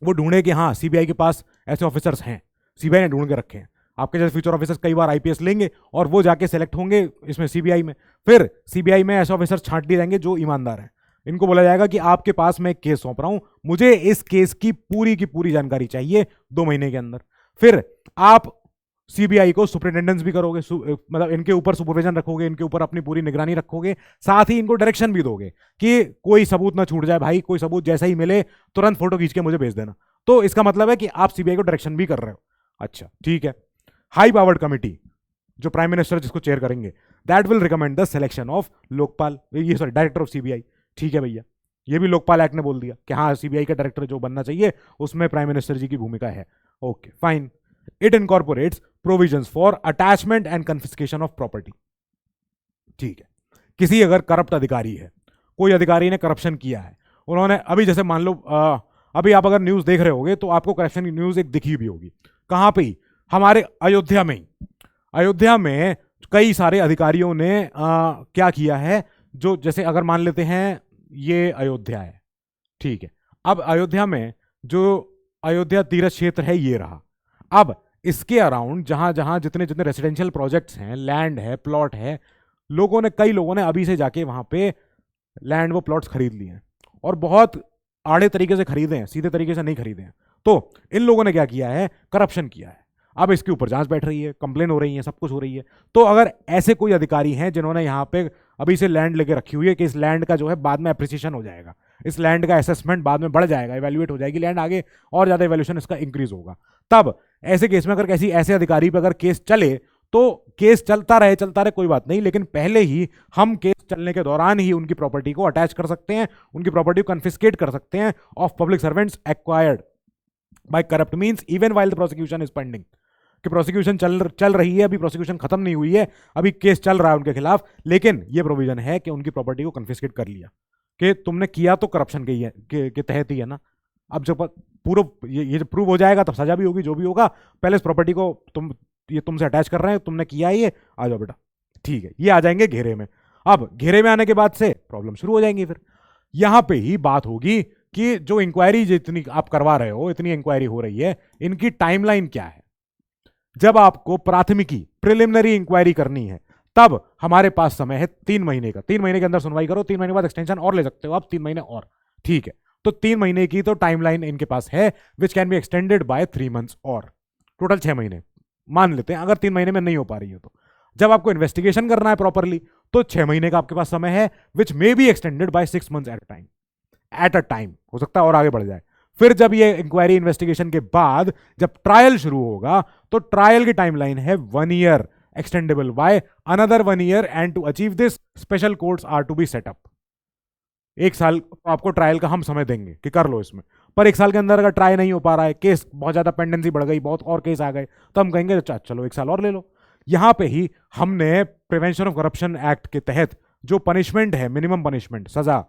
S1: वो ढूंढे कि हाँ CBI के पास ऐसे ऑफिसर्स हैं, CBI ने ढूंढ के रखे हैं। आपके जैसे फ्यूचर ऑफिसर्स कई बार IPS लेंगे और वो जाके सेलेक्ट होंगे इसमें CBI में, फिर CBI में ऐसे ऑफिसर छांट लिए जाएंगे जो ईमानदार हैं। इनको बोला जाएगा कि आपके पास मैं एक केस सौंप रहा हूं, मुझे इस केस की पूरी जानकारी चाहिए 2 महीने के अंदर। फिर आप CBI को सुपरिटेंडेंस भी करोगे, मतलब इनके ऊपर सुपरविजन रखोगे, इनके ऊपर अपनी पूरी निगरानी रखोगे, साथ ही इनको डायरेक्शन भी दोगे कि कोई सबूत ना छूट जाए भाई, कोई सबूत जैसा ही मिले तुरंत फोटो खींच के मुझे भेज देना। तो इसका मतलब है कि आप CBI को डायरेक्शन भी कर रहे हो। अच्छा ठीक है, हाई पावर्ड कमिटी जो प्राइम मिनिस्टर जिसको चेयर करेंगे, that will recommend the selection of Lokpal, director of CBI। ठीक है भैया, ये भी लोकपाल एक्ट ने बोल दिया कि हाँ CBI का डायरेक्टर जो बनना चाहिए उसमें प्राइम मिनिस्टर जी की भूमिका है। Okay fine, it incorporates provisions for attachment and confiscation of property. ठीक है, किसी अगर करप्ट अधिकारी है, कोई अधिकारी ने करप्शन किया है, उन्होंने अभी जैसे मान लो अभी आप अगर न्यूज देख रहे होगे तो आपको करप्शन की न्यूज एक दिखी भी होगी। कहां पे? हमारे अयोध्या में ही। अयोध्या में कई सारे अधिकारियों ने क्या किया है, जो जैसे अगर मान लेते हैं ये अयोध्या है, ठीक है, अब अयोध्या में जो अयोध्या तीर्थ क्षेत्र है ये रहा, अब इसके अराउंड जहां जहां जितने जितने रेसिडेंशियल प्रोजेक्ट्स हैं, लैंड है, प्लॉट है, कई लोगों ने अभी से जाके वहां पे लैंड वो प्लॉट्स खरीद लिए हैं, और बहुत आड़े तरीके से खरीदे हैं, सीधे तरीके से नहीं खरीदे हैं। तो इन लोगों ने क्या किया है, करप्शन किया है। अब इसके ऊपर जांच बैठ रही है, कंप्लेन हो रही है, सब कुछ हो रही है। तो अगर ऐसे कोई अधिकारी हैं जिन्होंने यहाँ पे अभी से लैंड लेके रखी हुई है कि इस लैंड का जो है बाद में एप्रिसिएशन हो जाएगा, इस लैंड का असेसमेंट बाद में बढ़ जाएगा, इवैल्यूएट हो जाएगी लैंड, आगे और ज्यादा इवैल्यूएशन इसका इंक्रीज होगा, तब ऐसे केस में अगर ऐसे अधिकारी पर अगर केस चले तो केस चलता रहे कोई बात नहीं, लेकिन पहले ही हम केस चलने के दौरान ही उनकी प्रॉपर्टी को अटैच कर सकते हैं, उनकी प्रॉपर्टी को कन्फिस्केट कर सकते हैं of public servants acquired by corrupt means even while the prosecution is pending. कि प्रोसिक्यूशन चल रही है, अभी प्रोसिक्यूशन खत्म नहीं हुई है, अभी केस चल रहा है उनके खिलाफ, लेकिन ये प्रोविजन है कि उनकी प्रॉपर्टी को कन्फिस्केट कर लिया, कि तुमने किया तो करप्शन के तहत ही है ना। अब जब पूरा ये जब प्रूव हो जाएगा तब सजा भी होगी, जो भी होगा। पहले इस प्रॉपर्टी को तुमसे अटैच कर रहे हैं, तुमने किया ये, आ जाओ बेटा, ठीक है। ये आ जाएंगे घेरे में। अब घेरे में आने के बाद से प्रॉब्लम शुरू हो जाएंगी। फिर यहां पे ही बात होगी कि जो इंक्वायरी जितनी आप करवा रहे हो, इतनी इंक्वायरी हो रही है, इनकी टाइमलाइन क्या है। जब आपको प्राथमिकी प्रिलिमिनरी इंक्वायरी करनी है, तब हमारे पास समय है 3 महीने का। 3 महीने के अंदर सुनवाई करो, 3 महीने के बाद एक्सटेंशन और ले सकते हो आप, 3 महीने और, ठीक है। तो 3 महीने की तो टाइमलाइन इनके पास है, which can be extended bye 3 months और टोटल 6 महीने मान लेते हैं, अगर 3 महीने में नहीं हो पा रही है तो। जब आपको इन्वेस्टिगेशन करना है प्रॉपरली, तो 6 महीने का आपके पास समय है, which may be extended by 6 months at a time, हो सकता है और आगे बढ़ जाए। फिर जब ये इंक्वायरी इन्वेस्टिगेशन के बाद जब ट्रायल शुरू होगा, तो ट्रायल की टाइमलाइन है 1 year extendable by another 1 year, and to achieve this special courts are to be set up. 1 साल आपको ट्रायल का हम समय देंगे कि कर लो इसमें, पर 1 साल के अंदर अगर ट्राई नहीं हो पा रहा है, केस बहुत ज्यादा पेंडेंसी बढ़ गई, बहुत और केस आ गए, तो हम कहेंगे चलो 1 साल और ले लो। यहां पे ही हमने प्रिवेंशन ऑफ करप्शन एक्ट के तहत जो पनिशमेंट है, मिनिमम पनिशमेंट, सजा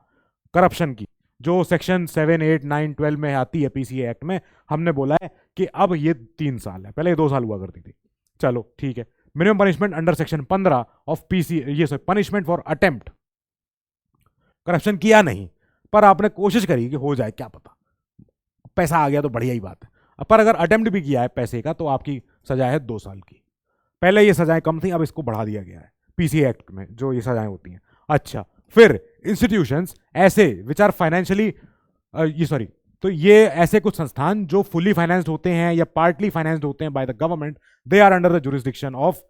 S1: करप्शन की, जो सेक्शन 7, 8, 9, 12 में आती है पीसीए एक्ट में, हमने बोला है कि अब ये 3 साल है, पहले 2 साल हुआ करती थी। चलो ठीक है, minimum punishment under section 15 of PC, ये पनिशमेंट फॉर अटेम्प्ट, करप्शन किया नहीं पर आपने कोशिश करी कि हो जाए, क्या पता पैसा आ गया तो बढ़िया ही बात है, पर अगर अटेम्प्ट भी किया है पैसे का, तो आपकी सजा है 2 साल की। पहले ये सजाएं कम थी, अब इसको बढ़ा दिया गया है पीसीए एक्ट में, जो ये सजाएं होती हैं। अच्छा, फिर इंस्टीट्यूशंस ऐसे विच आर फाइनेंशियली तो ये ऐसे कुछ संस्थान जो फुली फाइनेंस्ड होते हैं या पार्टली फाइनेंस्ड होते हैं by the government, they are under the jurisdiction of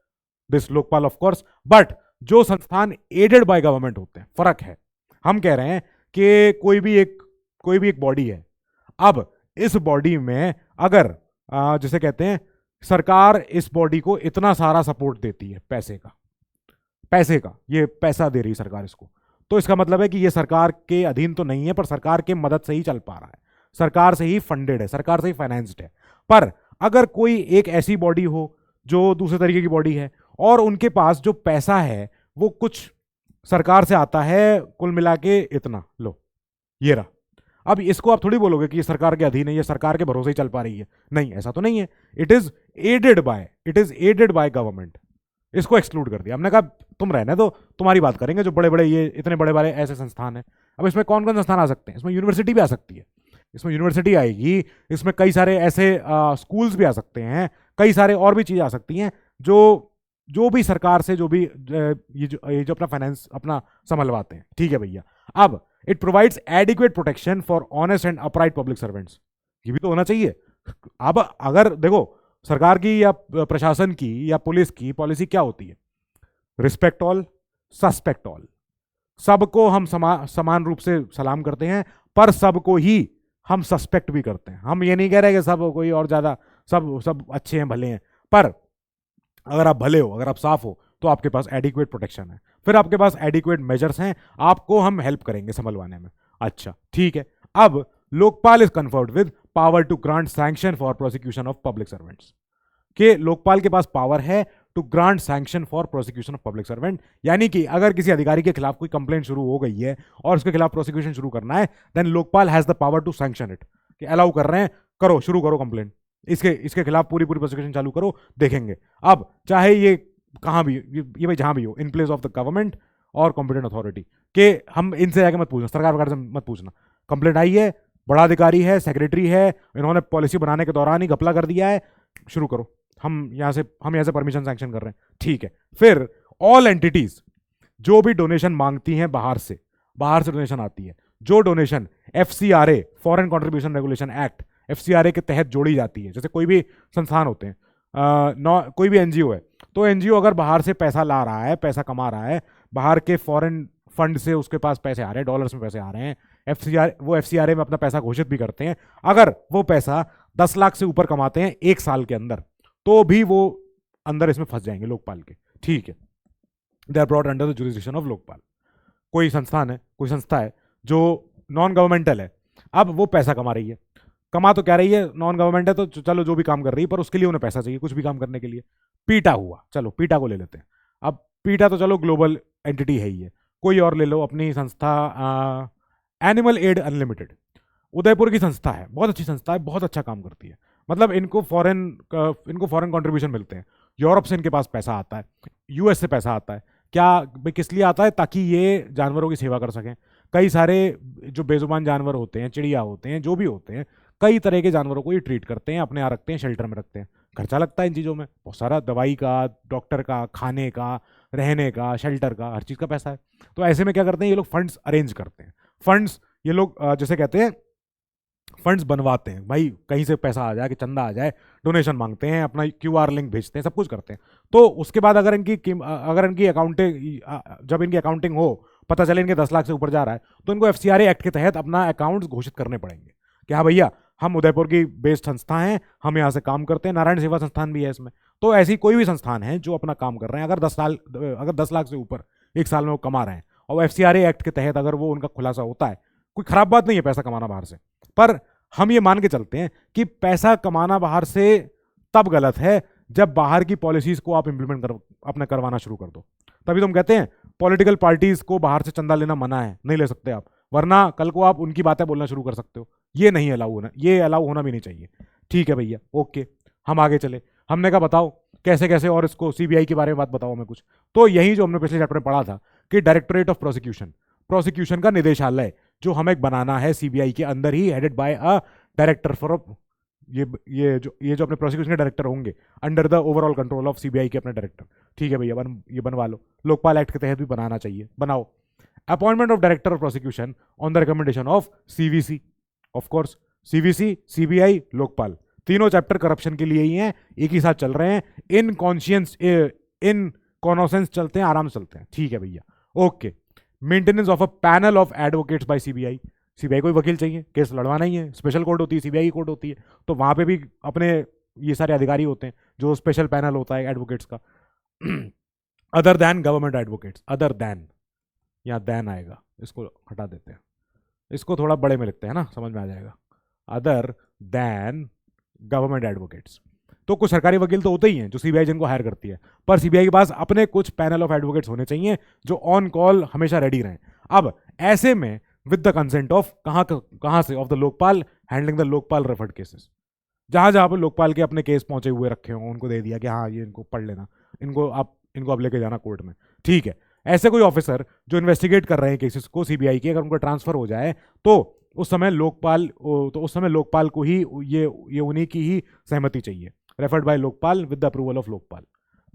S1: this Lokpal of course. But जो संस्थान एडेड बाय गवर्नमेंट होते हैं, फर्क है। हम कह रहे हैं कि कोई भी एक बॉडी है, अब इस बॉडी में अगर जिसे कहते हैं सरकार इस बॉडी को इतना सारा सपोर्ट देती है, पैसे का ये पैसा दे रही सरकार इसको, तो इसका मतलब है कि ये सरकार के अधीन तो नहीं है, पर सरकार के मदद से ही चल पा रहा है, सरकार से ही फंडेड है, सरकार से ही फाइनेंस्ड है। पर अगर कोई एक ऐसी बॉडी हो जो दूसरे तरीके की बॉडी है, और उनके पास जो पैसा है वो कुछ सरकार से आता है, कुल मिला के इतना, लो ये रहा। अब इसको आप थोड़ी बोलोगे कि ये सरकार के अधीन है, ये सरकार के भरोसे ही चल पा रही है, नहीं, ऐसा तो नहीं है। It is aided by government. इसको एक्सक्लूड कर दिया, हमने कहा तुम रहने दो, तुम्हारी बात करेंगे, जो बड़े बड़े ये इतने बड़े बड़े ऐसे संस्थान हैं। अब इसमें कौन कौन संस्थान आ सकते हैं? इसमें यूनिवर्सिटी भी आ सकती है, इसमें यूनिवर्सिटी आएगी, इसमें कई सारे ऐसे स्कूल्स भी आ सकते हैं, कई सारे और भी चीज़ें आ सकती हैं जो भी सरकार से जो भी ये जो अपना फाइनेंस अपना संभलवाते हैं, ठीक है भैया। अब it provides adequate protection for honest and upright public servants, ये भी तो होना चाहिए। अब अगर देखो सरकार की या प्रशासन की या पुलिस की पॉलिसी क्या होती है, रिस्पेक्ट ऑल, सस्पेक्ट ऑल, सबको हम समान रूप से सलाम करते हैं, पर सबको ही हम सस्पेक्ट भी करते हैं। हम ये नहीं कह रहे कि सब कोई और ज्यादा सब अच्छे हैं, भले हैं, पर अगर आप भले हो, अगर आप साफ हो, तो आपके पास एडिक्वेट प्रोटेक्शन है, फिर आपके पास एडिक्वेट मेजर्स हैं, आपको हम हेल्प करेंगे संभलवाने में। अच्छा ठीक है। अब Lokpal is conferred with power to grant sanction for prosecution of public servants, के लोकपाल के पास पावर है to grant sanction for prosecution of public servant, यानी कि अगर किसी अधिकारी के खिलाफ कोई कंप्लेंट शुरू हो गई है और उसके खिलाफ प्रोसिक्यूशन शुरू करना है, then Lokpal has the power to sanction it, कि अलाउ कर रहे हैं, करो, शुरू करो कंप्लेंट, इसके खिलाफ पूरी प्रोसिक्यूशन चालू करो, देखेंगे। अब चाहे ये कहाँ भी, ये भाई जहां भी हो, in place of the government और कॉम्पिटेंट अथॉरिटी, के हम इनसे जाके मत पूछना, सरकार वगैरह से मत पूछना, कंप्लेंट आई है, बड़ा अधिकारी है, सेक्रेटरी है, इन्होंने पॉलिसी बनाने के दौरान ही घपला कर दिया है, शुरू करो, हम यहाँ से परमिशन सैंक्शन कर रहे हैं, ठीक है। फिर ऑल एंटिटीज जो भी डोनेशन मांगती हैं बाहर से डोनेशन आती है, जो donation FCRA foreign contribution regulation act FCRA के तहत जोड़ी जाती है, जैसे कोई भी संस्थान होते हैं, कोई भी NGO है, तो NGO अगर बाहर से पैसा ला रहा है, पैसा कमा रहा है, बाहर के फॉरेन फंड से उसके पास पैसे आ रहे हैं, डॉलर्स में पैसे आ रहे हैं, वो FCRA में अपना पैसा घोषित भी करते हैं, अगर वो पैसा 10 लाख से ऊपर कमाते हैं 1 साल के अंदर, तो भी वो अंदर इसमें फंस जाएंगे लोकपाल के, ठीक है। They are brought under the jurisdiction of Lokpal. कोई संस्थान है, कोई संस्था है जो नॉन गवर्नमेंटल है, अब वो पैसा कमा रही है, कमा तो क्या रही है, नॉन गवर्नमेंट है तो चलो जो भी काम कर रही है, पर उसके लिए उन्हें पैसा चाहिए कुछ भी काम करने के लिए। पीटा हुआ, चलो पीटा को ले लेते हैं। अब पीटा तो चलो ग्लोबल एंटिटी है ही है, कोई और ले लो अपनी संस्था, एनिमल एड अनलिमिटेड, उदयपुर की संस्था है, बहुत अच्छी संस्था है, बहुत अच्छा काम करती है, मतलब इनको फॉरेन कंट्रीब्यूशन मिलते हैं, यूरोप से इनके पास पैसा आता है, यूएस से पैसा आता है। क्या भाई किस लिए आता है? ताकि ये जानवरों की सेवा कर सकें। कई सारे जो बेजुबान जानवर होते हैं, चिड़िया होते हैं, जो भी होते हैं, कई तरह के जानवरों को ये ट्रीट करते हैं, अपने यहाँ रखते हैं, शेल्टर में रखते हैं। खर्चा लगता है इन चीज़ों में बहुत सारा, दवाई का, डॉक्टर का, खाने का, रहने का, शेल्टर का, हर चीज़ का पैसा है। तो ऐसे में क्या करते हैं ये लोग? फंड्स अरेंज करते हैं। फंड्स ये लोग जैसे कहते हैं फंड्स बनवाते हैं, भाई कहीं से पैसा आ जाए, कि चंदा आ जाए, डोनेशन मांगते हैं, अपना क्यूआर लिंक भेजते हैं, सब कुछ करते हैं। तो उसके बाद अगर इनकी अकाउंटिंग, जब इनकी अकाउंटिंग हो, पता चले इनके 10 लाख से ऊपर जा रहा है, तो इनको एफसीआरए एक्ट के तहत अपना अकाउंट घोषित करने पड़ेंगे कि हाँ भैया हम उदयपुर की बेस्ड संस्था हैं, हम यहाँ से काम करते हैं, नारायण सेवा संस्थान भी है इसमें। तो ऐसी कोई भी संस्थान है जो अपना काम कर रहे हैं, अगर 10 लाख से ऊपर एक साल में वो कमा रहे हैं, और एफसीआरए एक्ट के तहत अगर वो उनका खुलासा होता है, कोई खराब बात नहीं है पैसा कमाना बाहर से, पर हम ये मान के चलते हैं कि पैसा कमाना बाहर से तब गलत है जब बाहर की पॉलिसीज को आप इंप्लीमेंट अपना करवाना शुरू कर दो। तभी तो हम कहते हैं पॉलिटिकल पार्टीज को बाहर से चंदा लेना मना है, नहीं ले सकते आप, वरना कल को आप उनकी बातें बोलना शुरू कर सकते हो। ये नहीं अलाउ होना, ये अलाउ होना भी नहीं चाहिए। ठीक है भैया, ओके, हम आगे चले। हमने कहा बताओ कैसे कैसे, और इसको सीबीआई के बारे में बात बताओ हमें कुछ। तो यही जो हमने पिछले चैप्टर में पढ़ा था कि डायरेक्टोरेट ऑफ प्रोसिक्यूशन का निदेशालय जो हमें बनाना है सीबीआई के अंदर ही, headed by a director for ये जो अपने प्रोसिक्यूशन के डायरेक्टर होंगे under the overall control of CBI के अपने डायरेक्टर। ठीक है भैया, ये बनवा लो, लोकपाल एक्ट के तहत भी बनाना चाहिए, बनाओ। Appointment of director of prosecution on the recommendation of CVC, of course CVC, CBI, Lokpal, तीनों चैप्टर करप्शन के लिए ही हैं, एक ही साथ चल रहे हैं, इन कॉनोसेंस चलते हैं, आराम से चलते हैं। ठीक है भैया, okay. Maintenance of a panel of advocates by CBI, CBI को वकील चाहिए, केस लड़वाना ही है, स्पेशल कोर्ट होती है, सीबीआई की कोर्ट होती है, तो वहां पे भी अपने ये सारे अधिकारी होते हैं, जो स्पेशल पैनल होता है एडवोकेट्स का। Other than government advocates, other than, यहाँ दैन आएगा, इसको हटा देते हैं, इसको थोड़ा बड़े में लिखते हैं ना, समझ में आ जाएगा। अदर दैन गवर्नमेंट एडवोकेट्स, तो कुछ सरकारी वकील तो होते ही हैं जो सीबीआई जिनको हायर करती है, पर सीबीआई के पास अपने कुछ पैनल ऑफ एडवोकेट्स होने चाहिए जो ऑन कॉल हमेशा रेडी रहें। अब ऐसे में विद द कंसेंट ऑफ कहां से, of the Lokpal, handling the Lokpal referred cases, जहां जहां पर लोकपाल के अपने केस पहुंचे हुए रखे हों उनको दे दिया कि हाँ ये इनको पढ़ लेना, इनको अब लेके जाना कोर्ट में। ठीक है, ऐसे कोई ऑफिसर जो इन्वेस्टिगेट कर रहे हैं केसेस को सीबीआई के, अगर उनको ट्रांसफर हो जाए तो उस समय लोकपाल को ही ये उन्हीं की ही सहमति चाहिए, referred by Lokpal with the approval of Lokpal.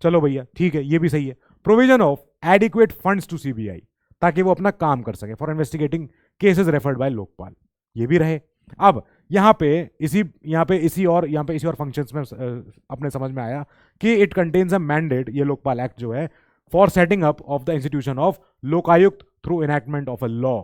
S1: चलो भैया ठीक है, ये भी सही है। Provision of adequate funds to CBI, ताकि वो अपना काम कर सके for investigating cases referred by Lokpal, ये भी रहे। अब यहाँ पे इसी और फंक्शंस में अपने समझ में आया कि इट कंटेन्स अ मैंडेट, ये लोकपाल एक्ट जो है, for setting up of the institution of Lokayukta through enactment of a law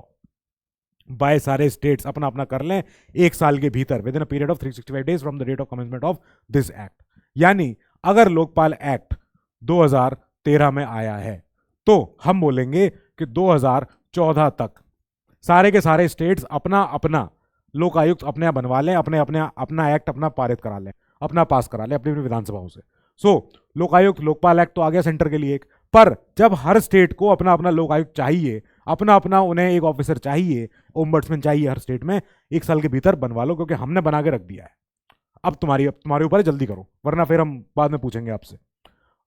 S1: by सारे स्टेट्स, अपना अपना कर लें 1 साल के भीतर, within a period of 365 days from the date of commencement of this act. यानी अगर लोकपाल एक्ट 2013 में आया है तो हम बोलेंगे कि 2014 तक सारे के सारे स्टेट्स अपना अपना लोकायुक्त अपने यहाँ बनवा लें, अपना एक्ट अपना पारित करा लें, अपना पास करा लें अपनी अपनी विधानसभाओं से। सो लोकायुक्त लोकपाल एक्ट तो आ गया सेंटर के लिए एक, पर जब हर स्टेट को अपना अपना लोकायुक्त चाहिए, अपना अपना उन्हें एक ऑफिसर चाहिए, ओम्बड्समैन चाहिए हर स्टेट में, 1 साल के भीतर बनवा लो, क्योंकि हमने बना के रख दिया है, अब तुम्हारे ऊपर जल्दी करो, वरना फिर हम बाद में पूछेंगे आपसे।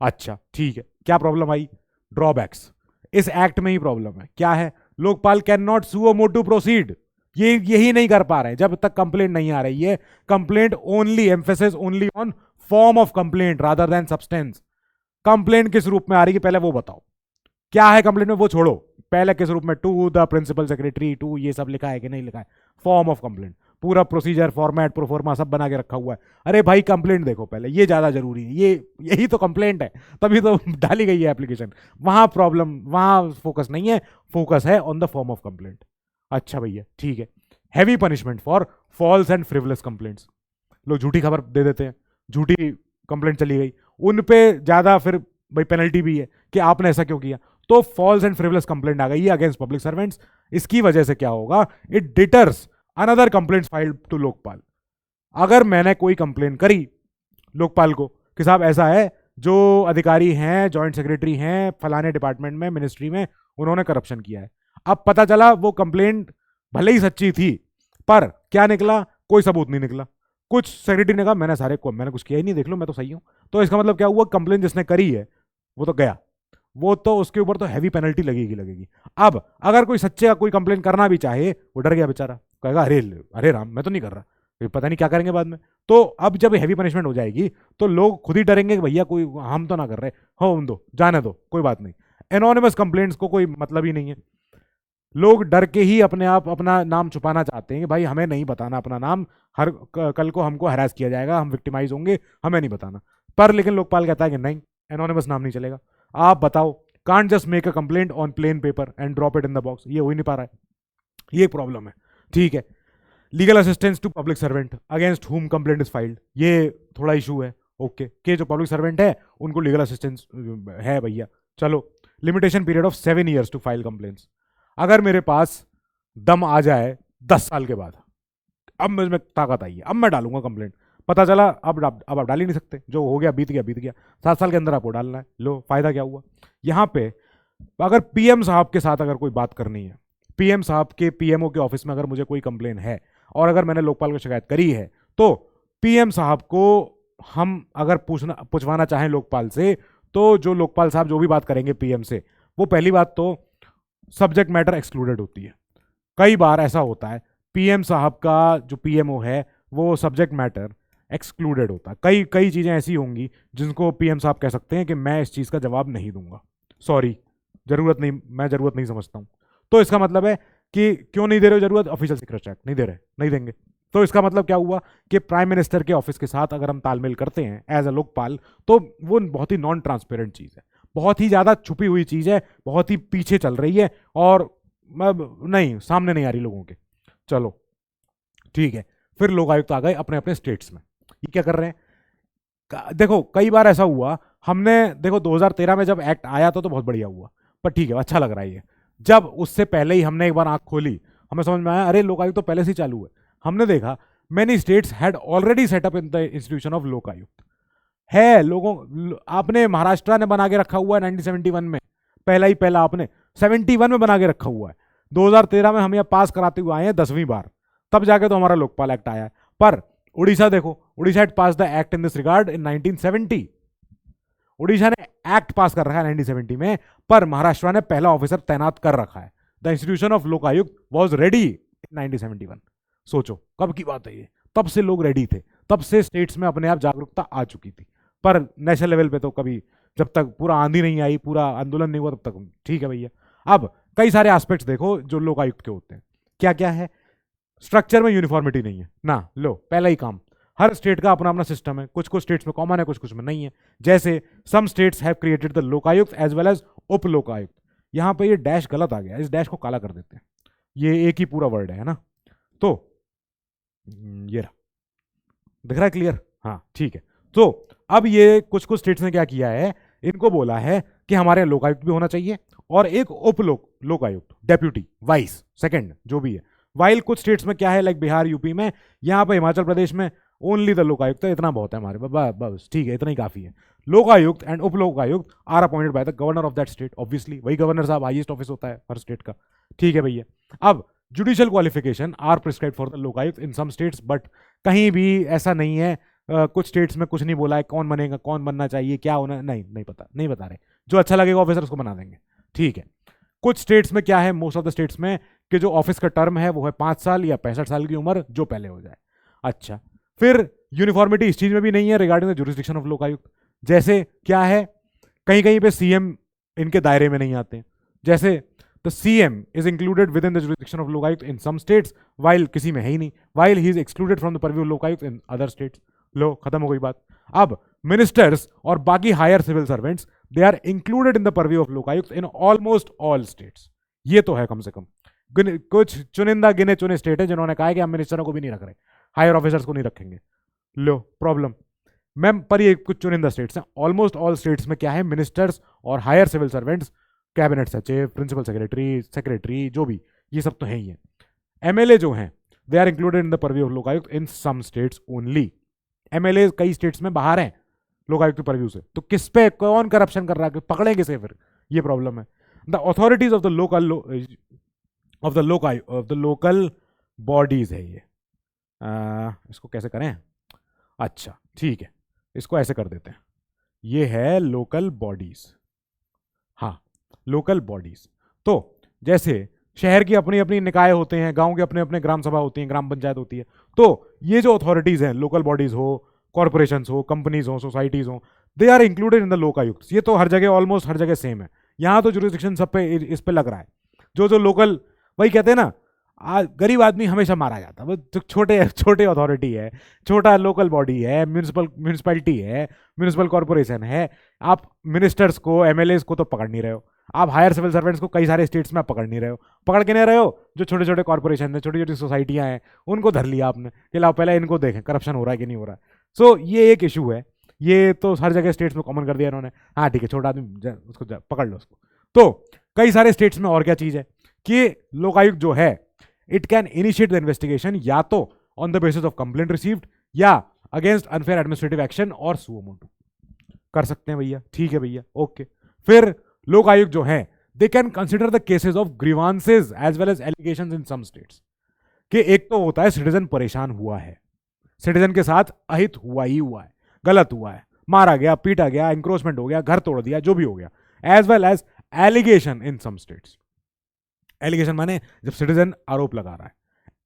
S1: अच्छा ठीक है, क्या प्रॉब्लम आई? ड्रॉबैक्स, इस एक्ट में ही प्रॉब्लम है। क्या है? Lokpal can not suo motu to proceed, यही नहीं कर पा रहे हैं जब तक कंप्लेंट नहीं आ रही है। Complaint only, emphasis only on form of complaint rather than substance. Complaint किस रूप में आ रही है पहले वो बताओ, क्या है कंप्लेंट में वो छोड़ो, पहले किस रूप में, टू द प्रिंसिपल सेक्रेटरी, टू ये सब लिखा है कि नहीं लिखा है, फॉर्म ऑफ कंप्लेंट, पूरा प्रोसीजर, फॉर्मेट, प्रोफॉर्मा सब बना के रखा हुआ है। अरे भाई कंप्लेंट देखो पहले, ये ज्यादा जरूरी है, यही तो कंप्लेंट है, तभी तो डाली गई है एप्लीकेशन। वहां प्रॉब्लम, वहां फोकस नहीं है, फोकस है on the form of complaint. अच्छा भैया ठीक है। Heavy punishment for false and frivolous complaints, लोग झूठी खबर दे देते हैं, झूठी कंप्लेंट चली गई, उन पे ज्यादा फिर भाई पेनल्टी भी है कि आपने ऐसा क्यों किया। तो फॉल्स एंड फ्रिवलेस कंप्लेंट आ गई है अगेंस्ट पब्लिक सर्वेंट्स। इसकी वजह से क्या होगा, it deters another complaint filed to Lokpal. अगर मैंने कोई कंप्लेन करी लोकपाल को कि साहब ऐसा है, जो अधिकारी हैं, जॉइंट सेक्रेटरी हैं फलाने डिपार्टमेंट में, मिनिस्ट्री में, उन्होंने करप्शन किया है। अब पता चला वो कंप्लेंट भले ही सच्ची थी, पर क्या निकला, कोई सबूत नहीं निकला। कुछ सेक्रेटरी ने कहा मैंने कुछ किया ही नहीं, देख लो मैं तो सही हूं। तो इसका मतलब क्या हुआ, कंप्लेन जिसने करी है वो तो गया, वो तो उसके ऊपर तो हैवी पेनल्टी लगेगी। अब अगर कोई सच्चे का कोई कंप्लेन करना भी चाहे, वो डर गया बेचारा, कहेगा अरे अरे राम मैं तो नहीं कर रहा, पता नहीं क्या करेंगे बाद में। तो अब जब हैवी पनिशमेंट हो जाएगी तो लोग खुद ही डरेंगे कि भैया कोई हम तो ना कर रहे हो, दो जाने दो, कोई बात नहीं। एनोनिमस कंप्लेंट्स को कोई मतलब ही नहीं है। लोग डर के ही अपने आप अपना नाम छुपाना चाहते हैं कि भाई हमें नहीं बताना अपना नाम, हर कल को हमको हरास किया जाएगा, हम विक्टिमाइज होंगे, हमें नहीं बताना। पर लेकिन लोकपाल कहता है कि नहीं, एनोनिमस नाम नहीं चलेगा, आप बताओ। Can't just make a complaint on plain paper and drop it in the box. ये हो ही नहीं पा रहा है, ये एक प्रॉब्लम है। ठीक है, legal assistance to public servant against whom complaint is filed, ये थोड़ा इशू है। ओके के जो पब्लिक सर्वेंट है उनको लीगल असिस्टेंस है भैया, चलो। Limitation period of 7 years to file complaints. अगर मेरे पास दम आ जाए 10 साल के बाद, अब मुझमें ताकत आई है, अब मैं डालूंगा कंप्लेंट। पता चला अब आप डाल ही नहीं सकते, जो हो गया बीत गया बीत गया। 7 साल के अंदर आपको डालना है, लो फायदा क्या हुआ। यहाँ पे अगर पीएम साहब के साथ अगर कोई बात करनी है, पीएम साहब के पीएमओ के ऑफिस में अगर मुझे कोई कंप्लेन है और अगर मैंने लोकपाल को शिकायत करी है, तो पीएम साहब को हम अगर पूछवाना चाहें लोकपाल से, तो जो लोकपाल साहब जो भी बात करेंगे पीएम से, वो पहली बात तो सब्जेक्ट मैटर एक्सक्लूडेड होती है। कई बार ऐसा होता है पीएम साहब का जो पीएमओ है वो सब्जेक्ट मैटर एक्सक्लूडेड होता है। कई कई चीज़ें ऐसी होंगी जिनको पीएम साहब कह सकते हैं कि मैं इस चीज़ का जवाब नहीं दूंगा, सॉरी जरूरत नहीं, मैं जरूरत नहीं समझता हूं। तो इसका मतलब है कि क्यों नहीं दे रहे हो जरूरत, ऑफिशियल सीक्रेट एक्ट नहीं दे रहे, नहीं देंगे। तो इसका मतलब क्या हुआ कि प्राइम मिनिस्टर के ऑफिस के साथ अगर हम तालमेल करते हैं एज अ लोकपाल, तो वो बहुत ही नॉन ट्रांसपेरेंट चीज़ है, बहुत ही ज़्यादा छुपी हुई चीज़ है, बहुत ही पीछे चल रही है और नहीं सामने नहीं आ रही लोगों के। चलो ठीक है, फिर लोकायुक्त आ गए अपने अपने स्टेट्स में। ये क्या कर रहे हैं, देखो कई बार ऐसा हुआ, हमने देखो 2013 में जब एक्ट आया था तो बहुत बढ़िया हुआ, पर ठीक है अच्छा लग रहा है ये। जब उससे पहले ही हमने एक बार आंख खोली, हमें समझ में आया अरे लोकायुक्त तो पहले से ही चालू है। हमने देखा many states had already setup in the institution of Lokayukta है। लोगों आपने महाराष्ट्र ने बना के रखा हुआ है 1971 में, पहला ही पहला आपने 71 में बना के रखा हुआ है। 2013 में हम यह पास कराते हुए आए हैं 10वीं बार, तब जाके तो हमारा लोकपाल एक्ट आया है। पर उड़ीसा देखो, Orissa had passed the act in this regard in 1970। Orissa ने एक्ट पास कर रखा है 1970 में, पर महाराष्ट्र ने पहला ऑफिसर तैनात कर रखा है। The institution of Lokayukta was ready in 1971। सोचो कब की बात है ये, तब से लोग रेडी थे, तब से स्टेट्स में अपने आप जागरूकता आ चुकी थी। पर नेशनल लेवल पे तो कभी, जब तक पूरा आंधी नहीं आई, पूरा आंदोलन नहीं हुआ, तब तक ठीक है भैया। अब कई सारे एस्पेक्ट्स देखो जो लोकायुक्त के होते हैं, क्या क्या है। स्ट्रक्चर में यूनिफॉर्मिटी नहीं है ना, लो पहला ही काम, हर स्टेट का अपना अपना सिस्टम है, कुछ कुछ स्टेट्स में कॉमन है, कुछ कुछ में नहीं है। जैसे some states have created the Lokayukta as well as Upa Lokayukta. यहाँ पे ये डैश गलत आ गया, इस डैश को काला कर देते हैं, ये एक ही पूरा वर्ड है ना। तो ये रहा, दिख रहा है क्लियर, हाँ ठीक है। तो अब ये कुछ कुछ स्टेट्स ने क्या किया है, इनको बोला है कि हमारे यहाँ लोकायुक्त भी होना चाहिए और एक उप लोकायुक्त, डेप्यूटी, वाइस, सेकंड जो भी है। वाइल कुछ स्टेट्स में क्या है, लाइक बिहार, यूपी में, यहाँ पे हिमाचल प्रदेश में ओनली द लोकायुक्त है, इतना बहुत है हमारे बस ठीक है, इतना ही काफी है। Lokayukta and Upa Lokayukta are appointed by the governor of that state, obviously वही गवर्नर साहब हाईएस्ट ऑफिस होता है हर स्टेट का। ठीक है भैया। अब judicial qualification are prescribe for the Lokayukta in some states, but कहीं भी ऐसा नहीं है। कुछ स्टेट्स में कुछ नहीं बोला है कौन बनेगा, कौन बनना चाहिए, क्या होना, नहीं पता, नहीं बता रहे। जो अच्छा लगेगा ऑफिसर उसको बना देंगे। ठीक है, कुछ स्टेट्स में क्या है, मोस्ट ऑफ द स्टेट्स में कि जो ऑफिस का टर्म है वो है 5 साल या 65 साल की उम्र, जो पहले हो जाए। अच्छा, फिर यूनिफॉर्मिटी इस चीज में भी नहीं है regarding the jurisdiction of Lokayukta. जैसे क्या है, कहीं कहीं पे सीएम इनके दायरे में नहीं आते, जैसे the CM is included within the jurisdiction of Lokayukta in some states, while किसी में है ही नहीं, while he is excluded from the purview of Lokayukta in other states. लो खत्म हो गई बात। अब मिनिस्टर्स और बाकी higher civil servants they are included in the purview of Lokayukta in almost all states. ये तो है कम से कम। कुछ चुनिंदा गिने चुने स्टेट है जिन्होंने कहा है कि हम मिनिस्टरों को भी नहीं रख रहे, हायर ऑफिसर्स को नहीं रखेंगे। लो प्रॉब्लम। मैम पर ये कुछ चुनिंदा स्टेट्स हैं, ऑलमोस्ट ऑल स्टेट्स में क्या है, मिनिस्टर्स और हायर सिविल सर्वेंट्स, कैबिनेट सचिव, प्रिंसिपल सेक्रेटरी जो भी, ये सब तो है ही है। एमएलए जो हैं they are included in the purview of Lokayukta in some states only. MLA कई स्टेट्स में बाहर हैं लोकायुक्त के परव्यू से, तो किस पे कौन करप्शन कर रहा है, पकड़ेंगे किसे फिर, ये प्रॉब्लम है। The authorities of the local bodies है ये। इसको कैसे करें, अच्छा ठीक है, इसको ऐसे कर देते हैं, ये है लोकल बॉडीज। हाँ, लोकल बॉडीज तो जैसे शहर की अपनी अपनी निकाय होते हैं, गांव के अपने अपने ग्राम सभा होती हैं, ग्राम पंचायत होती है, तो ये जो अथॉरिटीज हैं, लोकल बॉडीज हो, कॉर्पोरेशंस हो, कंपनीज हो, सोसाइटीज हो, they are included in the Lokayukta. ये तो हर जगह, ऑलमोस्ट हर जगह सेम है, यहाँ तो जुरिस्डिक्शन सब पे इस पे लग रहा है। जो लोकल, वही कहते हैं ना, गरीब आदमी हमेशा मारा जाता है, वो छोटे छोटे अथॉरिटी है, छोटा लोकल बॉडी है, म्यूनिसिपैलिटी है, म्यूनिसिपल कॉर्पोरेशन है, आप मिनिस्टर्स को, एमएलएस को तो पकड़ नहीं रहे हो, आप हायर सिविल सर्वेंट्स को कई सारे स्टेट्स में आप पकड़ नहीं रहे हो, पकड़ के नहीं रहे हो, जो छोटे छोटे कॉर्पोरेशन है, छोटी छोटी सोसाइटियां हैं, उनको धर लिया आपने कि लाओ पहले इनको देखें करप्शन हो रहा है कि नहीं हो रहा है। सो ये एक इशू है, ये तो हर जगह स्टेट्स में कॉमन कर दिया इन्होंने। हाँ ठीक है, छोटा आदमी उसको पकड़ लो उसको। तो कई सारे स्टेट्स में और क्या चीज़ है कि लोकायुक्त जो है it can initiate the investigation या तो on the basis of complaint received या अगेंस्ट अनफेयर एडमिनिस्ट्रेटिव एक्शन और सुओ मोटो कर सकते हैं भैया, ठीक है भैया, ओके। फिर लोक आयुक्त जो है they can consider the cases of grievances as well as allegations in some states. कि एक तो होता है सिटीजन परेशान हुआ है, सिटीजन के साथ अहित हुआ ही हुआ है, गलत हुआ है, मारा गया, पीटा गया, इंक्रोचमेंट हो गया, घर तोड़ दिया, जो भी हो गया, एज वेल एज एलिगेशन इन सम स्टेट्स। एलिगेशन माने जब सिटीजन आरोप लगा रहा है,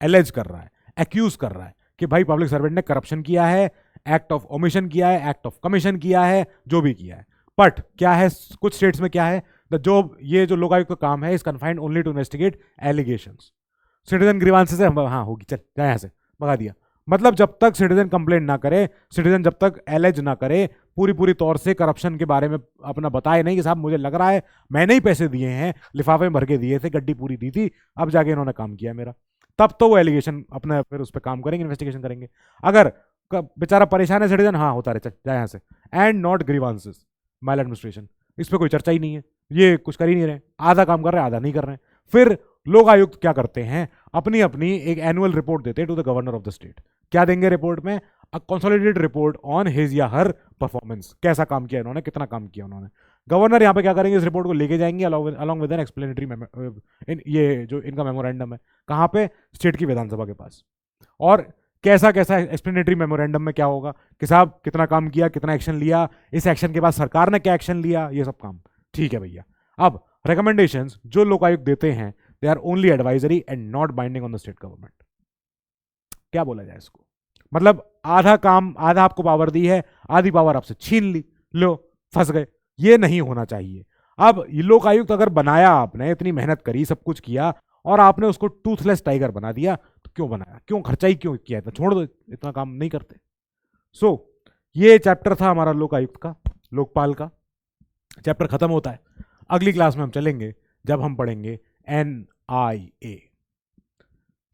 S1: एलेज कर रहा है, एक्यूज कर रहा है कि भाई पब्लिक सर्वेंट ने करप्शन किया है, एक्ट ऑफ ओमिशन किया है, एक्ट ऑफ कमीशन किया है, जो भी किया है। बट क्या है, कुछ स्टेट्स में क्या है, द जॉब, ये जो लोकायुक्त का काम है is confined only to investigate allegations. Citizen grievances है, हाँ होगी, चल जा यहाँ से, भगा दिया। मतलब जब तक सिटीजन कंप्लेंट ना करे, सिटीजन जब तक एलेज ना करे, पूरी तौर से करप्शन के बारे में अपना बताए नहीं कि साहब मुझे लग रहा है मैंने ही पैसे दिए हैं, लिफाफे में भर के दिए थे, गड्डी पूरी दी थी, अब जाके इन्होंने काम किया मेरा, तब तो वो एलिगेशन अपना फिर उस पर काम करेंगे, इन्वेस्टिगेशन करेंगे। अगर बेचारा परेशान है सिटीजन, हाँ होता रहे, चल जा यहाँ से, and not grievances mile administration, इस पर कोई चर्चा ही नहीं है, ये कुछ कर ही नहीं रहे, आधा काम कर रहे हैं, आधा नहीं कर रहे हैं। फिर लोक आयुक्त क्या करते हैं, अपनी अपनी एक एनुअल रिपोर्ट देते हैं to the governor of the state. क्या देंगे रिपोर्ट में, a consolidated report on his या हर परफॉर्मेंस, कैसा काम किया इन्होंने, कितना काम किया उन्होंने। गवर्नर यहाँ पे क्या करेंगे, इस रिपोर्ट को लेके जाएंगे अलॉन्ग विद एन एक्सप्लेनेटरी, ये जो इनका मेमोरेंडम है, कहाँ पे, स्टेट की विधानसभा के पास। और कैसा कैसा एक्सप्लेनेटरी मेमोरेंडम में क्या होगा कि साहब कितना काम किया, कितना एक्शन लिया, इस एक्शन के बाद सरकार ने क्या एक्शन लिया, ये सब काम, ठीक है भैया। अब रिकमेंडेशंस जो लोकायुक्त देते हैं they are only advisory and not binding on the state government. क्या बोला जाए इसको, मतलब आधा काम, आधा आपको पावर दी है, आधी पावर आपसे छीन ली, लो फंस गए, ये नहीं होना चाहिए। अब ये लोक आयुक्त अगर बनाया, आपने इतनी मेहनत करी, सब कुछ किया, और आपने उसको टूथलेस टाइगर बना दिया, तो क्यों बनाया, क्यों खर्चा ही क्यों किया, इतना छोड़ दो, इतना काम नहीं करते। सो ये चैप्टर था हमारा लोक आयुक्त का, लोकपाल का चैप्टर खत्म होता है। अगली क्लास में हम चलेंगे जब हम पढ़ेंगे NIA।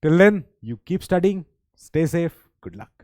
S1: Till then you keep studying, stay safe, good luck.